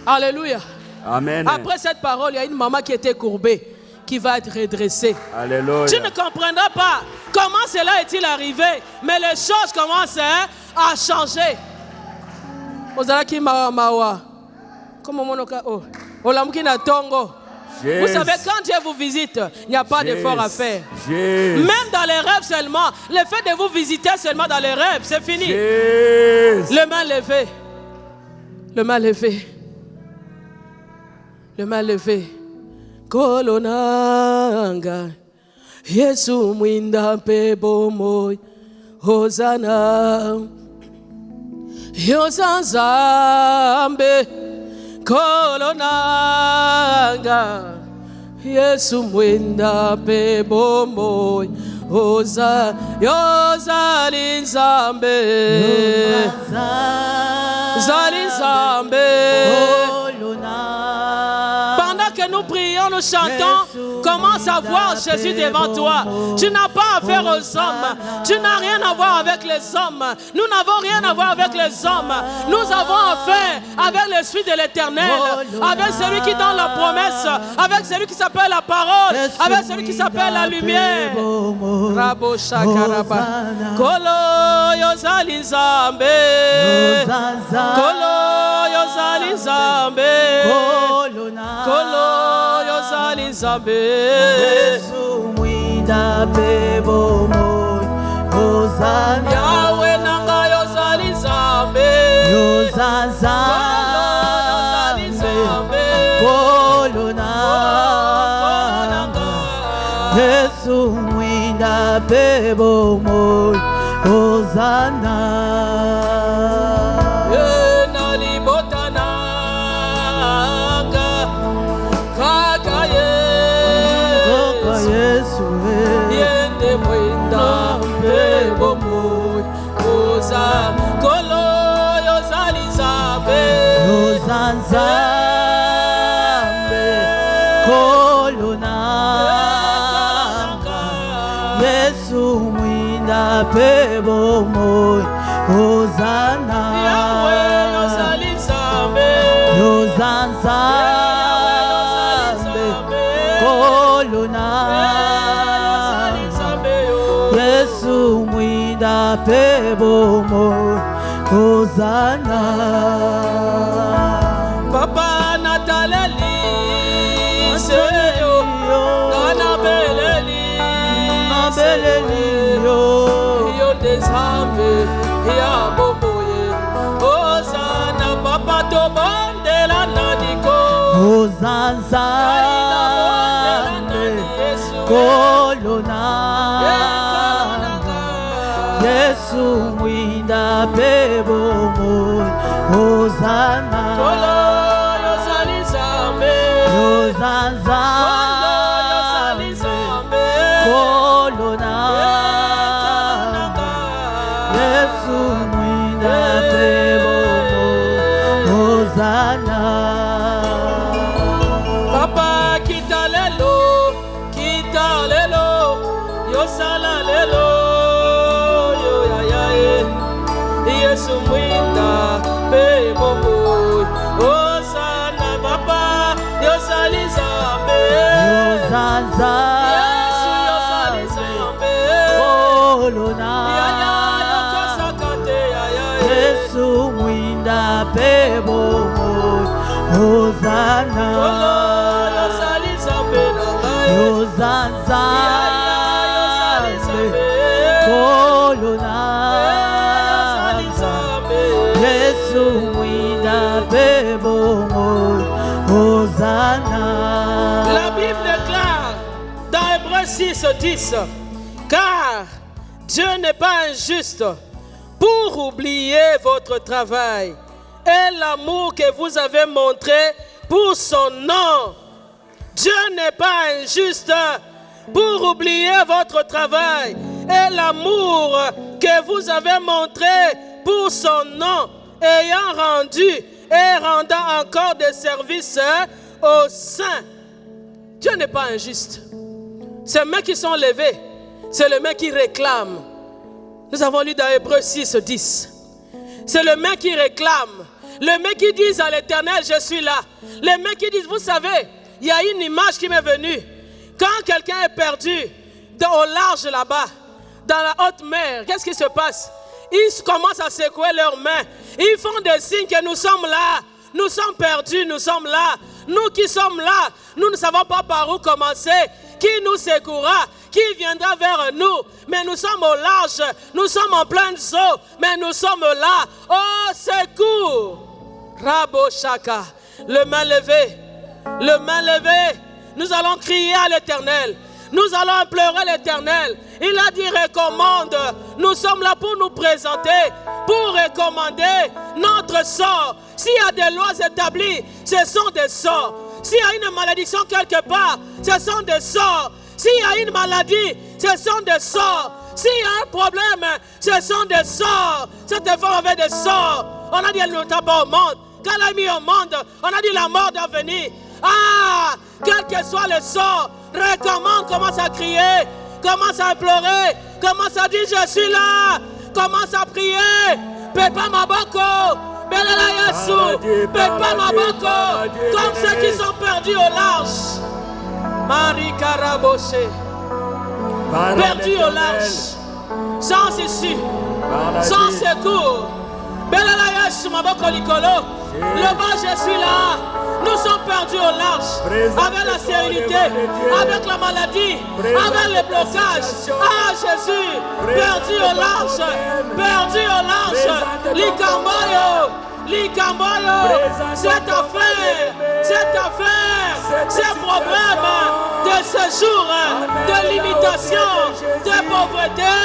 Alléluia. Amen. Après cette parole, il y a une maman qui était courbée, qui va être redressée. Alléluia. Tu ne comprendras pas comment cela est-il arrivé, mais les choses commencent à changer. Ozalaki mawa. Comme monoka o. Olamki na tongo. Vous savez, quand Dieu vous visite, il n'y a pas d'effort à faire. Même dans les rêves seulement. Le fait de vous visiter seulement dans les rêves, c'est fini. Le main levé. Le main levé. Le main levé. Kolonanga. Yesu mwinda pebo moy. Hosanna. Yozanzambe. Kolonanga. Yesu mwinda pebo moy. Yozalinzambe. Zalinzambe. Pendant que nous prions, nous chantons, commence à voir Jésus devant toi. Tu n'as pas affaire aux hommes. Tu n'as rien à voir avec les hommes. Nous n'avons rien à voir avec les hommes. Nous avons affaire avec l'Esprit de l'Éternel, avec celui qui donne la promesse, avec celui qui s'appelle la parole, avec celui qui s'appelle la lumière. Rabo shakaraba. Kolo yozalinzambe. Kolo yozalinzambe. Kolo yozalinzambe. Yesu mwinda pebo moy. Hosanna. Yahweh nanga yozalinzambe. Yozalinzambe. Kolona. Yesu mwinda pebo moy. Hosanna. Yozalinzambe. Kolonanga. Yesu mwinda pebo moy. Hosanna. Yozalinzambe. Kolonanga. Yesu mwinda pebo moy. Hosanna. Papa Nataleli, Seyo, Nanabeleli, Nabeleli, Yo Desambe, Ya Boboye, Hosanna, Papa Tobandela Nadiko, Hosanna, Kolonanga. Yesu mwinda pebo moy. Hosanna. Yozalinzambe. Yozalinzambe. Kolonanga. Yesu mwinda pebo moy. Hosanna. Papa kitalelo, kitalelo, yosalalelo. Yesu mwinda pebo moy. Hosanna Papa yozalinzambe. Yesu yozalinzambe. Kolonanga. Yesu mwinda pebo moy. Hosanna. Yozalinzambe. Yozalinzambe. Kolonanga. Yesu mwinda pebo moy. Hosanna. La Bible déclare dans Hébreux 6:10, car Dieu n'est pas injuste pour oublier votre travail et l'amour que vous avez montré pour son nom. Dieu n'est pas injuste pour oublier votre travail et l'amour que vous avez montré pour son nom, ayant rendu et rendant encore des services aux saints. Dieu n'est pas injuste. Ces mains qui sont levées, c'est les mains qui réclament. Nous avons lu dans Hébreux 6:10. C'est les mains qui réclament. Les mains qui disent à l'Éternel, je suis là. Les mains qui disent, vous savez, il y a une image qui m'est venue. Quand quelqu'un est perdu au large là-bas, dans la haute mer, qu'est-ce qui se passe? Ils commencent à secouer leurs mains. Ils font des signes que nous sommes là. Nous sommes perdus, nous sommes là. Nous qui sommes là, nous ne savons pas par où commencer. Qui nous secourra? Qui viendra vers nous? Mais nous sommes au large, nous sommes en pleine eau, mais nous sommes là. Oh, secours! Rabo Shaka, le main levée, nous allons crier à l'Éternel. Nous allons implorer l'Éternel. Il a dit recommande. Nous sommes là pour nous présenter, pour recommander notre sort. S'il y a des lois établies, ce sont des sorts. S'il y a une malédiction quelque part, ce sont des sorts. S'il y a une maladie, ce sont des sorts. S'il y a un problème, ce sont des sorts. Cette femme avait des sorts. On a dit elle ne t'a pas au monde. Quand elle a mis au monde, on a dit la mort doit venir. Ah, quel que soit le sort, recommande, commence à crier, commence à implorer, commence à dire je suis là, commence à prier. Pepa Maboko, Belela Yesu, Pepa Maboko, comme ceux qui sont perdus au large. Marie Karaboshe, perdus au large, sans issue, sans secours. Belela Yesu Maboko Likolo, le bas je suis là. Nous sommes perdus au large, avec la stérilité, avec la maladie, avec les blocages. Ah Jésus, perdu au large, Likamboyo, cette affaire, ces problèmes de séjour, de limitation, de pauvreté,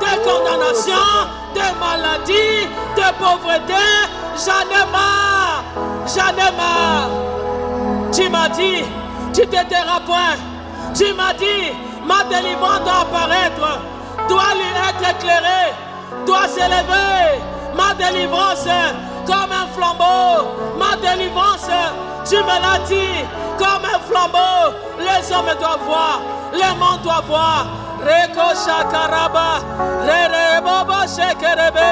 de condamnation, de maladie, de pauvreté, j'en ai marre. Tu m'as dit, tu te tairas point. Tu m'as dit, ma délivrance doit apparaître, doit lui être éclairée, doit s'élever. Ma délivrance comme un flambeau. Ma délivrance, tu me l'as dit, comme un flambeau. Les hommes doivent voir, le monde doit voir. Reko shakaraba, rere bobo shekerebe.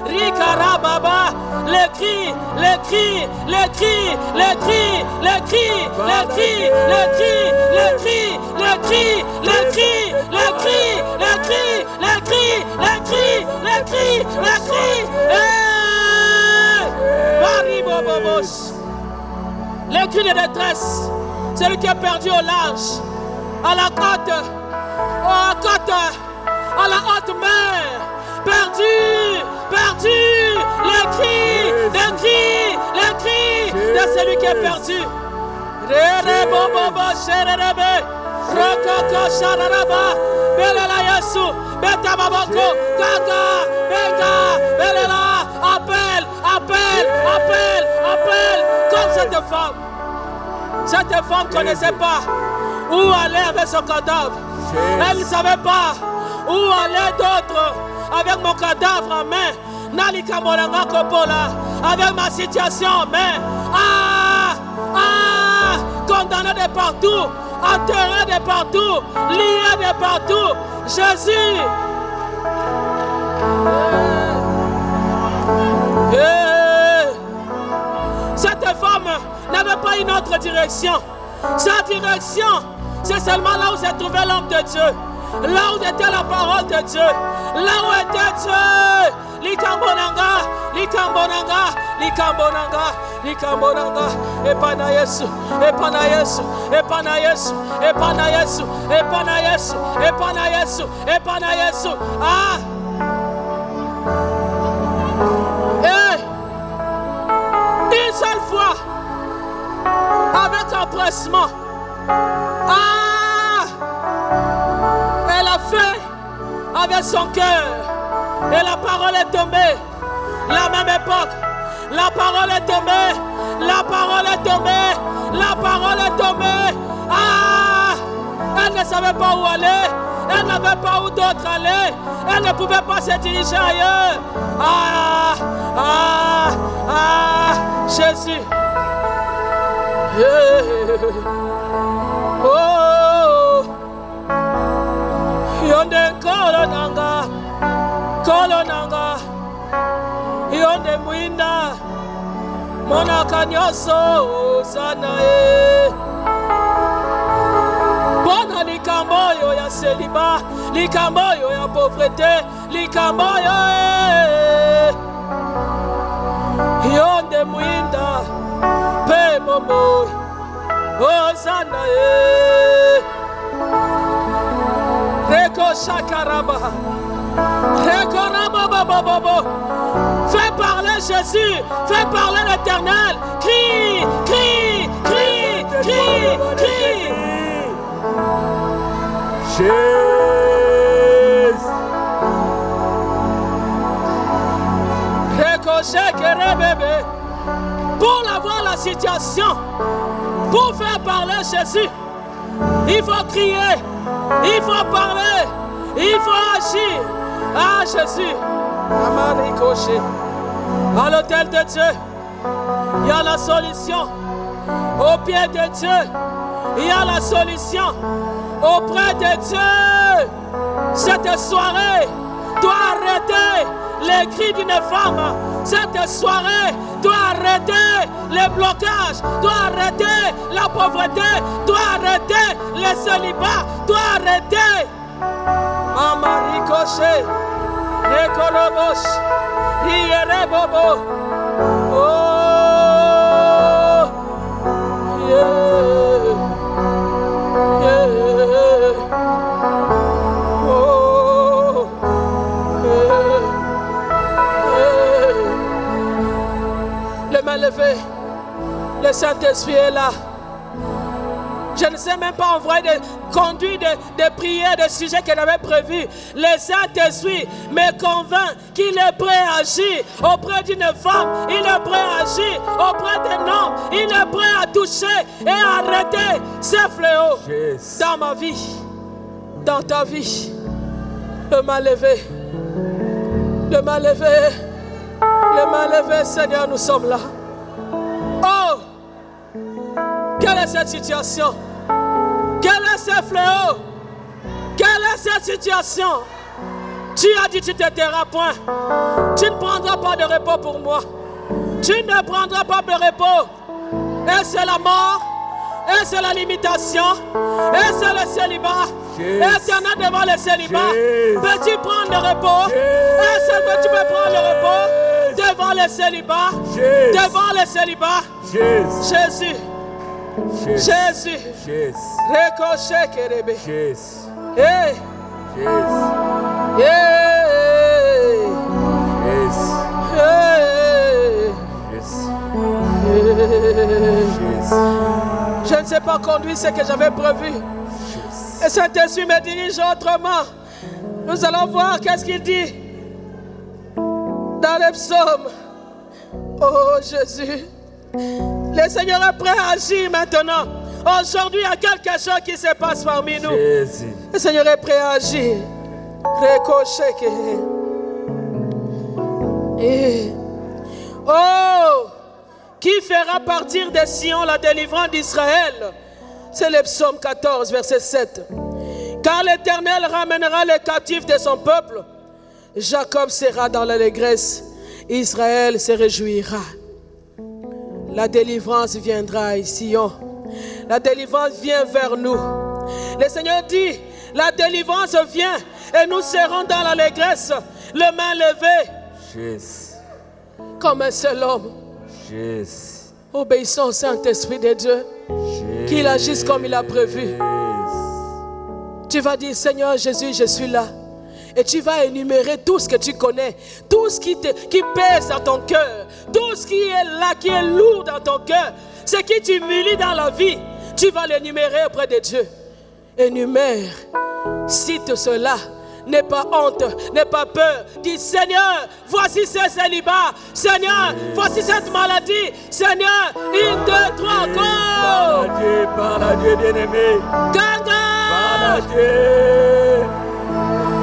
Rikarababa, les cris, les cris de détresse, celui qui est perdu au large, à la côte, à la haute mer, perdu, les cris de celui qui est perdu. Rere bobo sherebe, rokoko shararaba, belela yesu, beta baboko, kaka, beka, belela, appelle, comme cette femme. Cette femme ne connaissait pas où aller avec son cadavre. Elle ne savait pas où aller d'autre avec mon cadavre en main. Nalika Moranga Kopola, avec ma situation en main. Condamné de partout, enterré de partout, lié de partout. Jésus. Cette femme n'avait pas une autre direction. Sa direction, c'est seulement là où s'est trouvé l'homme de Dieu. Là où était la parole de Dieu. Là où était Dieu. Likambonanga. Epana Yesu. Ah. Une seule fois, avec empressement. Elle a fait avec son cœur. Et la parole est tombée. La même époque. La parole est tombée. Elle ne savait pas où aller. Elle n'avait pas où d'autre aller. Elle ne pouvait pas se diriger ailleurs. Jésus. Oh. Yonde kolonanga. Yonde muinda. Monaka nyoso sanae. Bona likamboyo ya célibat, likamboyo ya pauvreté, likamboyo Yonde muinda pe momo Hosanna. Reko shakaraba. Fais parler Jésus, fais parler l'Éternel. Crie, crie, crie, crie, crie. Jésus. Pour avoir la situation, pour faire parler Jésus, il faut crier, il faut parler, il faut agir. Ah Jésus, à l'autel de Dieu, il y a la solution. Au pied de Dieu, il y a la solution. Auprès de Dieu, cette soirée doit arrêter les cris d'une femme. Cette soirée doit arrêter les blocages, doit arrêter la pauvreté, doit arrêter les célibats, doit arrêter. Maman Ricochet, Ekorobos, Ierebobo. Oh, yeah, yeah. Oh, yeah, yeah. Les mains levées, le Saint-Esprit est là. Je ne sais même pas envoyer des conduits de prières, de sujets qu'il avait prévus. Le Saint-Esprit me convainc qu'il est prêt à agir auprès d'une femme. Il est prêt à agir auprès d'un homme. Il est prêt à toucher et à arrêter ces fléaux dans ma vie, dans ta vie. Le main levé, le main levé, le main levé, Seigneur, nous sommes là. Oh, quelle est cette situation? Quel est ce fléau? Quelle est cette situation? Tu as dit tu ne te tairas point. Tu ne prendras pas de repos pour moi. Tu ne prendras pas de repos. Et c'est la mort. Et c'est la limitation. Et c'est le célibat. Éternel devant le célibat. Peux-tu prendre le repos? Est-ce que tu peux prendre le repos devant le célibat? Devant le célibat. Jésus. Jésus. Ricochet Kérébé. Hey. Hey. Je ne sais pas conduire ce que j'avais prévu. Et Saint-Esprit me dirige autrement. Nous allons voir qu'est-ce qu'il dit dans les psaumes. Oh Jésus. Le Seigneur est prêt à agir maintenant. Aujourd'hui, il y a quelque chose qui se passe parmi nous. Jésus. Le Seigneur est prêt à agir. Oh, qui fera partir de Sion la délivrance d'Israël? C'est le psaume 14, verset 7. Car l'Éternel ramènera les captifs de son peuple. Jacob sera dans l'allégresse. Israël se réjouira. La délivrance viendra à Sion. La délivrance vient vers nous. Le Seigneur dit, la délivrance vient et nous serons dans l'allégresse, les mains levées. Jésus. Comme un seul homme. Jésus. Obéissons au Saint-Esprit de Dieu. Qu'il agisse comme il a prévu. Tu vas dire, Seigneur Jésus, je suis là. Et tu vas énumérer tout ce que tu connais, tout ce qui pèse dans ton cœur, tout ce qui est là, qui est lourd dans ton cœur, ce qui t'humilie dans la vie, tu vas l'énumérer auprès de Dieu. Énumère, cite cela, n'aie pas honte, n'aie pas peur. Dis, Seigneur, voici ce célibat, Seigneur, voici cette maladie, Seigneur, 1, 2, 3, go! Par la Dieu bien-aimé. Gaga! Par la Dieu.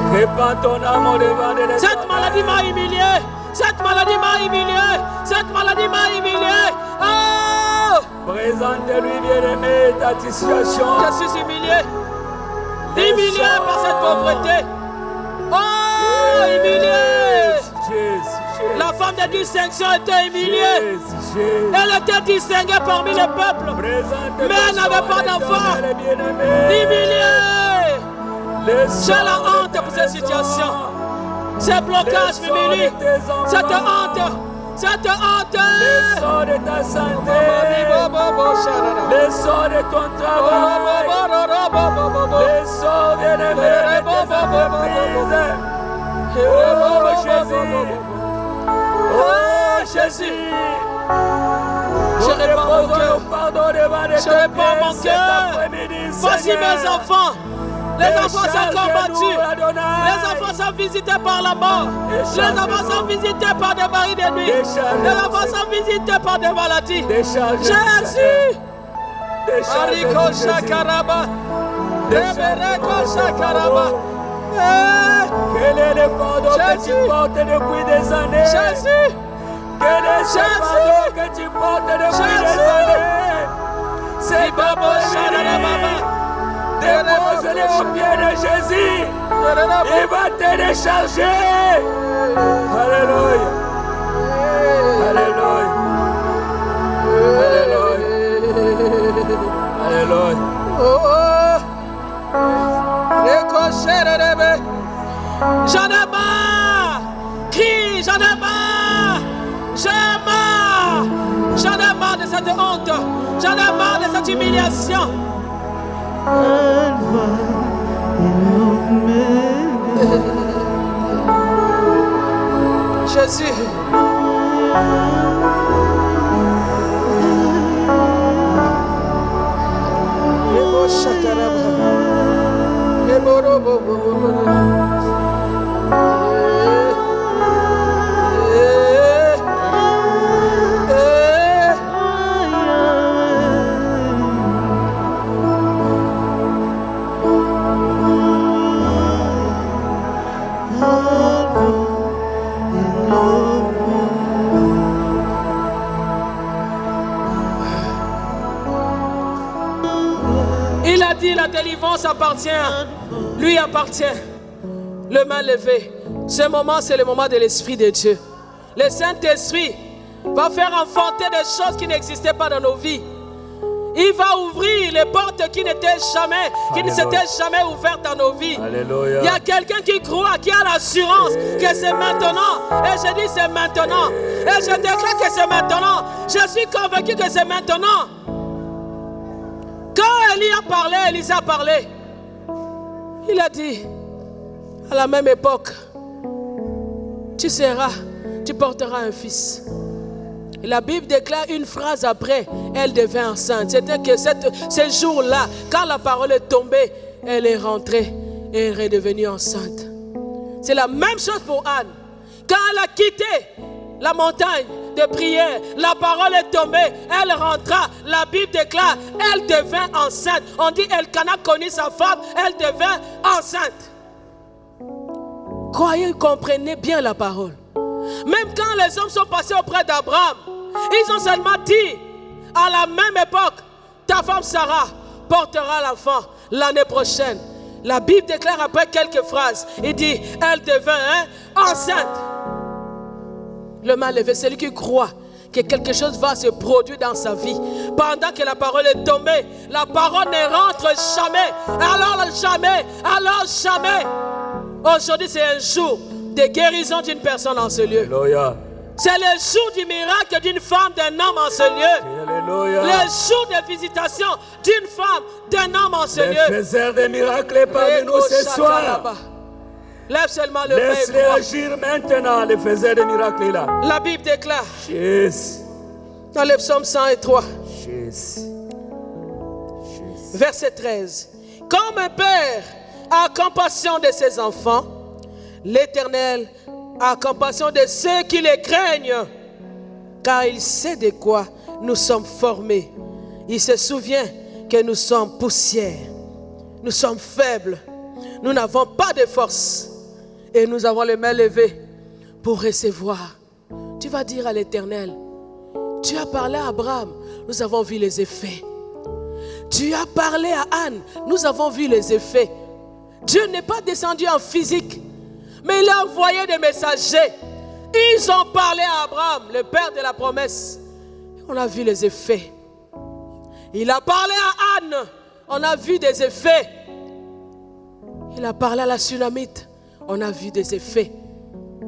Répands ton amour devant les. Cette maladie m'a humilié. Cette maladie m'a humilié. Cette maladie m'a humilié. Oh! Présente-lui, bien-aimé, ta situation. Je suis humilié. Humilié par cette pauvreté. Oh! Humilié. La femme de distinction était humiliée. Elle était distinguée parmi le peuple. Mais elle n'avait pas d'enfant. Humiliée. J'ai la honte pour cette situation. Ces blocages m'humilient. Cette honte cette honte. Les sorts de ta santé. Les sorts de ton travail. Les sorts bien-aimés de tes entreprises. Oh Jésus. Oh Jésus. Je répands mon cœur. Je répands mon cet cœur. après-midi, Voici Seigneur. mes enfants. Les enfants sont combattus. Décharge-nous, Adonai. Les enfants sont visités par la mort. Les Décharge-nous. enfants sont visités par des maris de nuit. Décharge-nous, Les enfants sont visités par des maladies. Décharge-nous, Jésus. Seigneur. Décharge-nous, Ariko Jésus. Shakaraba. Décharge-nous, Rebereko Jésus. Shakaraba. Eh, Quel est le fardeau que tu Jésus. portes depuis des années? Jésus. Quel est ce Jésus. fardeau que tu portes depuis Jésus. des années? C'est pas possible. Dépose-les aux pieds de Jésus. Il va te décharger. Alléluia. Alléluia. Alléluia. Alléluia. J'en ai marre. Crie, j'en ai marre. J'en ai marre. J'en ai marre de cette honte. J'en ai marre de cette humiliation. Jésus. Il a dit la délivrance appartient, lui appartient. Le main levée. Ce moment, c'est le moment de l'Esprit de Dieu. Le Saint-Esprit va faire enfanter des choses qui n'existaient pas dans nos vies. Il va ouvrir les portes qui n'étaient jamais, qui ne s'étaient jamais ouvertes dans nos vies. Alléluia. Il y a quelqu'un qui croit, qui a l'assurance que c'est maintenant. Et je dis c'est maintenant. Et je déclare que c'est maintenant. Je suis convaincu que c'est maintenant. Quand Élie a parlé, Élisée a parlé. Il a dit, à la même époque, tu porteras un fils. Et la Bible déclare une phrase après, elle devint enceinte. C'était que ce jour-là, quand la parole est tombée, elle est rentrée et elle est devenue enceinte. C'est la même chose pour Anne. Quand elle a quitté la montagne de prière, la parole est tombée, elle rentra. La Bible déclare, elle devint enceinte. On dit, Elkana connut sa femme, elle devint enceinte. Croyez, comprenez bien la parole. Même quand les hommes sont passés auprès d'Abraham, ils ont seulement dit, à la même époque, ta femme Sarah portera l'enfant l'année prochaine. La Bible déclare après quelques phrases, il dit, elle devint enceinte. Le mal levé, celui qui croit que quelque chose va se produire dans sa vie. Pendant que la parole est tombée, la parole ne rentre jamais. Alors jamais. Aujourd'hui, c'est un jour de guérison d'une personne dans ce lieu. Alléluia. C'est le jour du miracle d'une femme, d'un homme en ce lieu. Alléluia. Le jour de visitation d'une femme, d'un homme en ce Les lieu. faiseurs des miracles parmi nous ce soir. Lève seulement le main et Laisse-les crois. agir maintenant, les faiseurs des miracles là. La Bible déclare Jésus. dans le psaume 103, Jésus. verset 13. Comme un père a compassion de ses enfants, l'Éternel a compassion de ceux qui les craignent, car il sait de quoi nous sommes formés. Il se souvient que nous sommes poussière, nous sommes faibles, nous n'avons pas de force et nous avons les mains levées pour recevoir. Tu vas dire à l'Éternel, tu as parlé à Abraham, nous avons vu les effets. Tu as parlé à Anne, nous avons vu les effets. Dieu n'est pas descendu en physique, mais il a envoyé des messagers. Ils ont parlé à Abraham, le père de la promesse. On a vu les effets. Il a parlé à Anne, on a vu des effets. Il a parlé à la Sunamite, on a vu des effets.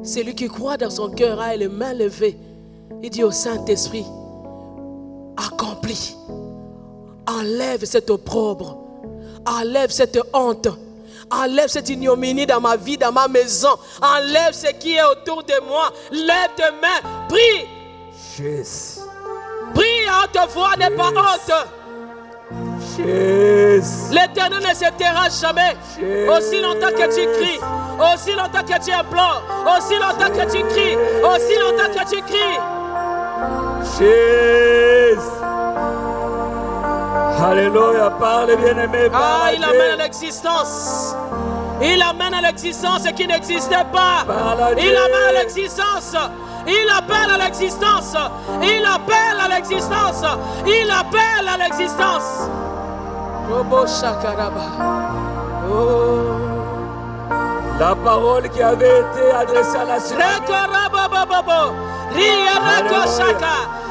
Celui qui croit dans son cœur a les mains levées Il dit au Saint-Esprit, accomplis. Enlève cette opprobre. Enlève cette honte. Enlève cette ignominie dans ma vie, dans ma maison. Enlève ce qui est autour de moi. Lève tes mains. Prie. Jésus. Prie à haute voix, n'aie pas honte. Jésus. L'Éternel ne se taira jamais. Aussi longtemps que tu cries, aussi longtemps que tu implores, aussi longtemps que tu cries, aussi longtemps que tu cries. Jésus. Alléluia, parle bien-aimé. Ah, il amène à l'existence. Il amène à l'existence ce qui n'existait pas. Il amène à l'existence. Il appelle à l'existence. Il appelle à l'existence. Il appelle à l'existence. Oh. La parole qui avait été adressée à la tsunami.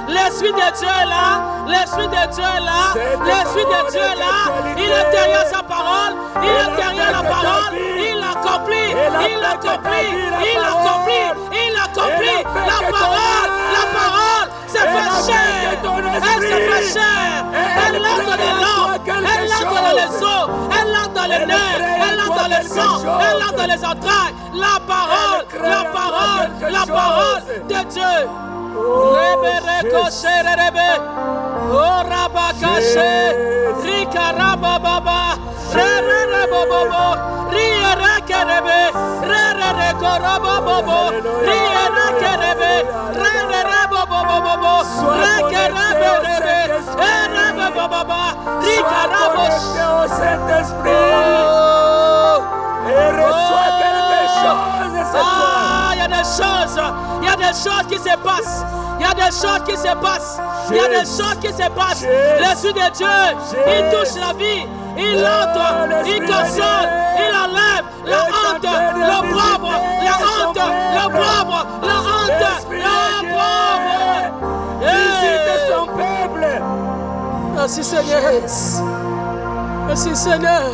L'Esprit de Dieu est là, l'Esprit de Dieu est là, l'Esprit de Dieu est là, il est derrière sa parole, il est derrière la parole, il accomplit, il accomplit, il accomplit, il accomplit, la parole, c'est fait chair, elle se fait chair, elle entre dans les langues, elle entre dans les os, elle entre dans les nerfs, elle entre dans le sang, elle entre dans les entrailles, la parole de Dieu. Rebe Koshe Rebe O Rabakashe Rika Rababa Rere Bobo Riere Kerebe Rere Korobobo Riere Kerebe Rere Bobo Rekerebe Rebe Rebe Baba Rika Rabosh. Saint-Esprit et reçois quelque chose ce soir. Il y a des choses qui se passent. Il y a des choses qui se passent. Il y a des choses qui se passent. L'Esprit de Dieu, il touche la vie. Il entre, il console, il enlève la honte, l'opprobre, la honte, l'opprobre, la honte, l'opprobre. Visite son peuple. Merci Seigneur. Merci Seigneur.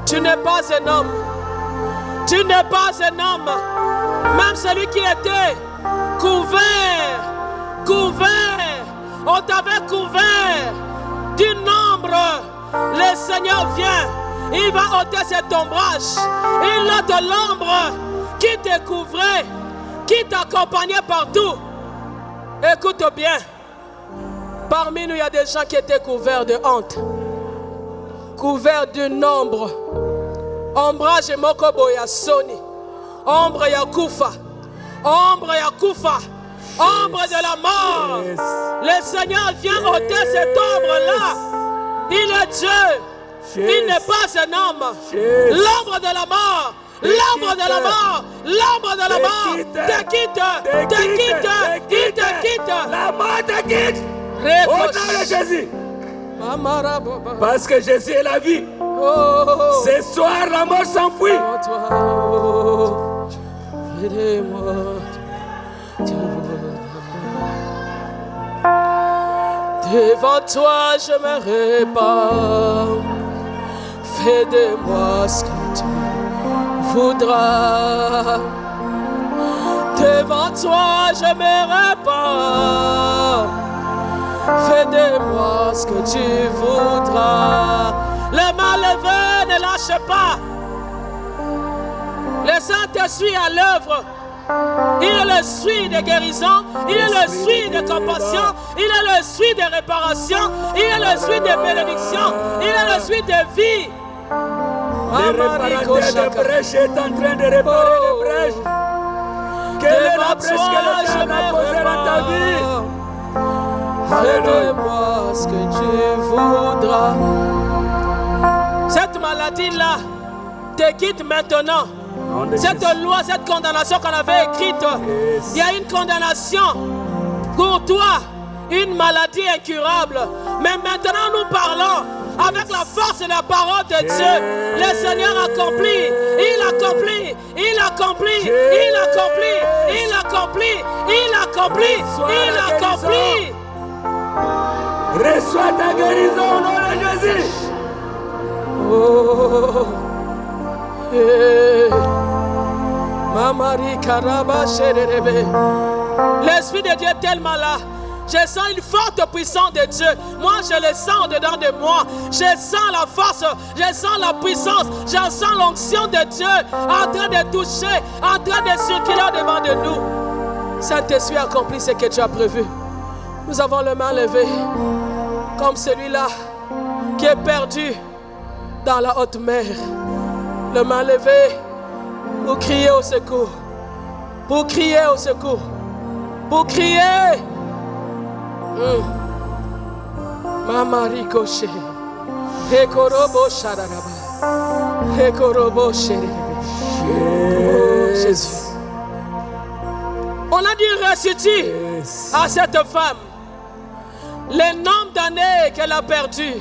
Tu n'es pas un homme. Tu n'es pas un homme. Même celui qui était couvert, on t'avait couvert d'une ombre. Le Seigneur vient, il va ôter cet ombrage. Il ôte l'ombre qui te couvrait, qui t'accompagnait partout. Écoute bien, parmi nous il y a des gens qui étaient couverts de honte, couverts d'une ombre. Ombrage mokobo ya soni, ombre ya kufa, ombre ya kufa, ombre de la mort. Le Seigneur vient ôter cette ombre-là. Il est Dieu, il n'est pas un homme. L'ombre de la mort, l'ombre de la mort, l'ombre de la mort te quitte. La mort te quitte. Au nom de Jésus. Parce que Jésus est la vie. Ce soir, la mort s'enfuit. Devant toi, je me répands. Fais de moi ce que tu voudras. Devant toi, je me répands. Fais de moi ce que tu voudras. Les mains levées, ne lâche pas. Le Saint-Esprit à l'œuvre. Il est le suie de guérison, il est le suie de compassion, il est le suie de réparation, il est le suie de bénédiction, il est le suie de vie. Le réparateur de brèche est en train de réparer les brèches. Quelle est la brèche que le Seigneur a posée dans ta vie? Fais de moi ce que tu voudras. Cette maladie-là te quitte maintenant. Cette loi, cette condamnation qu'on avait écrite, il y a une condamnation pour toi, une maladie incurable. Mais maintenant nous parlons avec la force de la parole de Dieu. Le Seigneur accomplit, il accomplit, il accomplit, il accomplit, il accomplit, il accomplit, il accomplit. Reçois ta guérison au nom de Jésus. Oh, hey. Mamari Karaba Sherebe. L'Esprit de Dieu est tellement là. Je sens une forte puissance de Dieu. Moi, je le sens dedans de moi. Je sens la force, je sens la puissance, je sens l'onction de Dieu en train de toucher, en train de circuler devant de nous. Saint-Esprit, accomplit ce que tu as prévu. Nous avons les mains levées, comme celui-là qui est perdu dans la haute mer. Les mains levées pour crier au secours. Pour crier au secours. Pour crier. Mama ricochet. Rekorobo shararaba. Rekorobo sherebe. Oh Jésus. On a dit restitue à cette femme le nombre d'années qu'elle a perdu.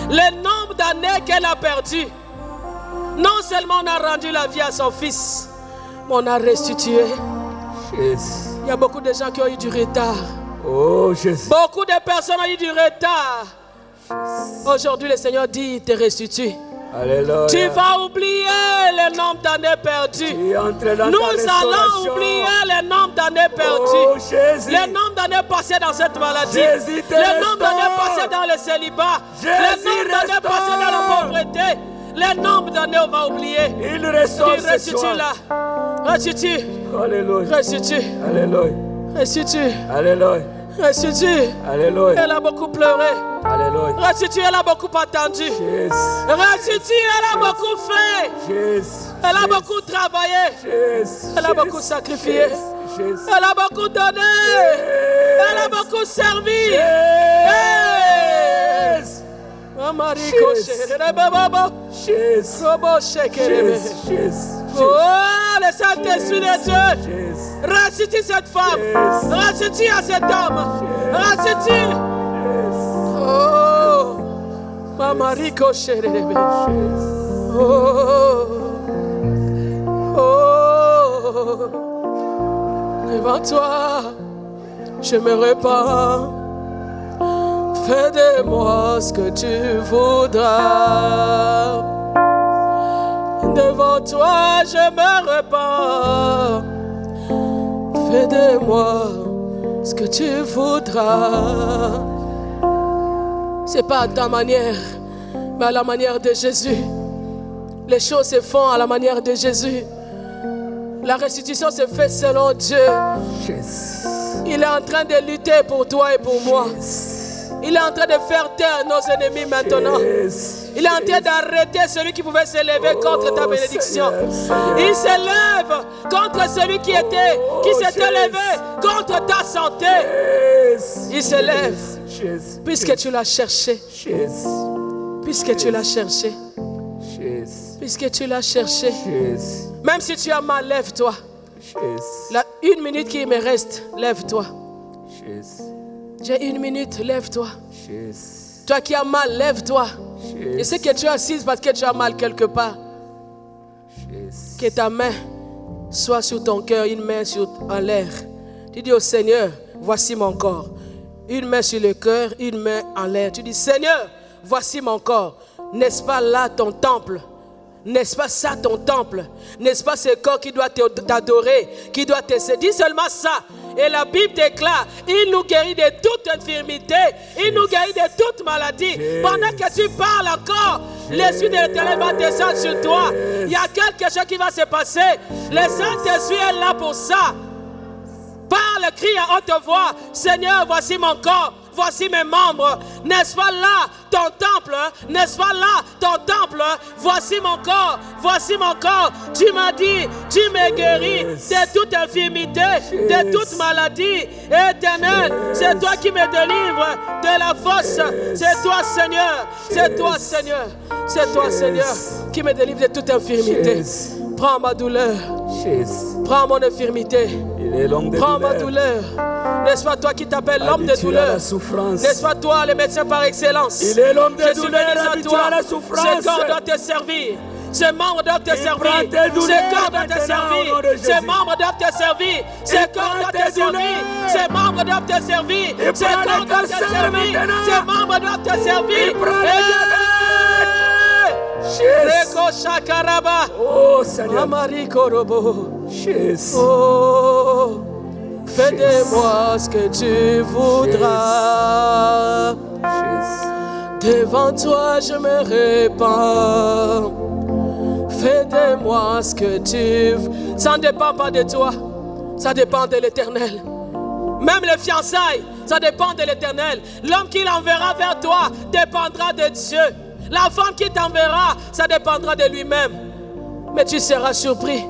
Le nombre d'années qu'elle a perdu. Non seulement on a rendu la vie à son fils, mais on a restitué. Il y a beaucoup de gens qui ont eu du retard. Oh Jésus. Beaucoup de personnes ont eu du retard. Aujourd'hui, le Seigneur dit, il te restitue. Alléluia. Tu vas oublier le nombre d'années perdues. Nous allons oublier le nombre d'années perdues. Oh, Jésus. Le nombre d'années passées dans cette maladie. Jésus te Le nombre d'années restaure. passées dans le célibat. Jésus Le nombre d'années restaure. passées dans la pauvreté. Le nombre d'années on va oublier. Il restaure Il ce restitue soir. là. Restitue. Alléluia. Restitue. Alléluia. Restitue. Alléluia. Restitue. Alléluia. Elle a beaucoup pleuré. Alléluia. Restitue, elle a beaucoup attendu. Jésus. Restitue, elle a beaucoup fait. Jésus. Elle a beaucoup travaillé. Jésus. Elle a beaucoup sacrifié. Jésus. Elle a beaucoup donné. Elle a beaucoup servi. Jésus. Maman Rico, Jésus. Robo Shekerebe. Jésus. Oh, le Saint-Esprit de Dieu. Jésus. Restitue cette femme. Restitue à cet homme. Restitue. Oh, Maman Rico Shekerebe. Oh, oh, devant toi, je me repens. Fais de moi ce que tu voudras. Devant toi, je me repens. Fais de moi ce que tu voudras. C'est pas à ta manière, mais à la manière de Jésus. Les choses se font à la manière de Jésus. La restitution se fait selon Dieu. Jésus. Il est en train de lutter pour toi et pour moi. Il est en train de faire taire nos ennemis maintenant. Il est en train d'arrêter celui qui pouvait s'élever contre ta bénédiction. Il s'élève contre celui qui s'était levé contre ta santé. Il s'élève puisque tu l'as cherché. Puisque tu l'as cherché. Puisque tu l'as cherché. Même si tu as mal, lève-toi. La 1 minute qui me reste, lève-toi. J'ai 1 minute, lève-toi. Toi qui as mal, lève-toi. Je sais que tu es assise parce que tu as mal quelque part. Que ta main soit sur ton cœur, une main en l'air. Tu dis au Seigneur, voici mon corps. Une main sur le cœur, une main en l'air. Tu dis, Seigneur, voici mon corps. N'est-ce pas là ton temple? N'est-ce pas ça ton temple? N'est-ce pas ce corps qui doit t'adorer, qui doit te servir? Dis seulement ça. Et la Bible déclare, il nous guérit de toute infirmité, il nous guérit de toute maladie. Pendant que tu parles encore, l'Esprit de l'Éternel va descendre sur toi. Il y a quelque chose qui va se passer. Le Saint-Esprit est là pour ça. Parle, crie à haute voix, Seigneur, voici mon corps. Voici mes membres. N'est-ce pas là ton temple? N'est-ce pas là ton temple? Voici mon corps. Voici mon corps. Tu m'as dit, tu me guéris de toute infirmité, de toute maladie. Éternel, c'est toi qui me délivres de la fosse. C'est toi, Seigneur. C'est toi, Seigneur. C'est toi, Seigneur, qui me délivre de toute infirmité. Prends ma douleur. Prends mon infirmité. Prends ma douleur. N'est-ce pas toi qui t'appelles l'homme de douleur? N'est-ce pas toi le médecin par excellence? Il est l'homme de Je suis douleur, venu à habitué à la toi. souffrance. Ce corps doit te servir. Ces membres doivent te servir. prends tes douleurs Ce corps doit te maintenant, au servir. nom de Ces Jésus. membres doivent te servir. Ces corps prends doivent tes te servir. douleurs. Ces membres doivent te servir. Il Ces prend corps le doivent te cancer servir. maintenant. Ces membres doivent te servir. Il prend le Reko shakaraba. Oh Seigneur. Amari korobo. Jésus. Oh, Fais de moi ce que tu voudras. Devant toi je me répands. Fais de moi ce que tu veux. Ça ne dépend pas de toi. Ça dépend de l'Éternel. Même les fiançailles, ça dépend de l'Éternel. L'homme qui l'enverra vers toi dépendra de Dieu. La femme qui t'enverra, ça dépendra de lui-même. Mais tu seras surpris.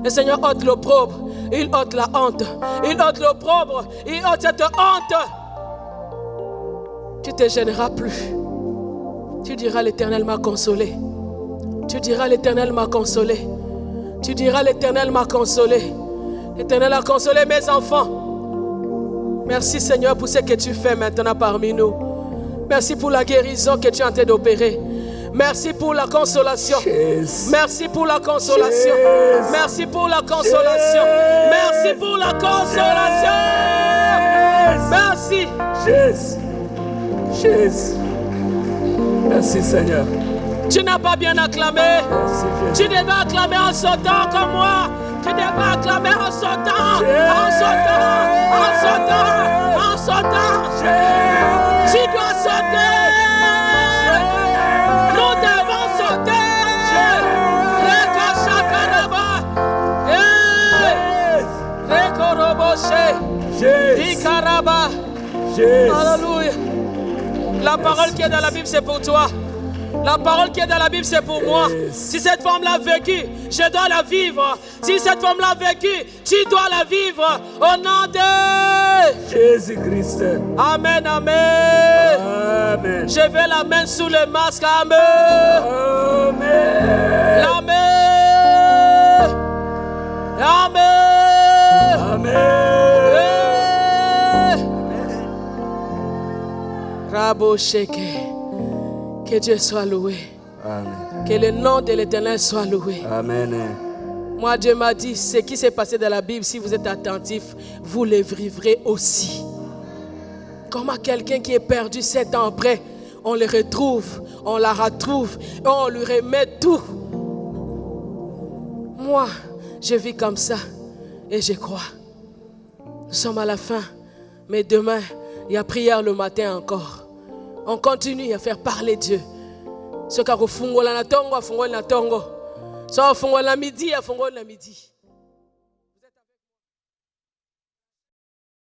Le Seigneur ôte l'opprobre. Il ôte la honte. Il ôte l'opprobre. Il ôte cette honte. Tu ne te gêneras plus. Tu diras l'Éternel m'a consolé. Tu diras l'Éternel m'a consolé. Tu diras l'Éternel m'a consolé. L'Éternel a consolé mes enfants. Merci Seigneur pour ce que tu fais maintenant parmi nous. Merci pour la guérison que tu es en train d'opérer. Merci pour la consolation. Merci pour la consolation. Merci pour la consolation. Merci pour la consolation. Merci. Merci Seigneur. Tu n'as pas bien acclamé. Merci, tu devais acclamer en sautant comme moi. Tu devais acclamer en sautant. En sautant. En sautant. En sautant. Tu dois sauter. Nous devons sauter. Rekashakaraba. Rekoroboshe. Rikaraba. Alléluia. La parole qui est dans la Bible, c'est pour toi. La parole qui est dans la Bible, c'est pour moi. Si cette femme l'a vécu, je dois la vivre. Si cette femme l'a vécu, tu dois la vivre. Au nom de Jésus-Christ. Amen, amen. Amen. Je vais la main sous le masque. Amen. Amen. Amen. Amen. Amen. Rabo Sheke. Que Dieu soit loué. Amen. Que le nom de l'Éternel soit loué. Amen. Moi, Dieu m'a dit, ce qui s'est passé dans la Bible, si vous êtes attentifs, vous le vivrez aussi. Comme à quelqu'un qui est perdu 7 ans après, on le retrouve, on la retrouve, et on lui remet tout. Moi, je vis comme ça et je crois. Nous sommes à la fin, mais demain, il y a prière le matin encore. On continue à faire parler Dieu. Ce qu'a fungola na tongo, fungola na tongo. So fungola midi, fungola midi.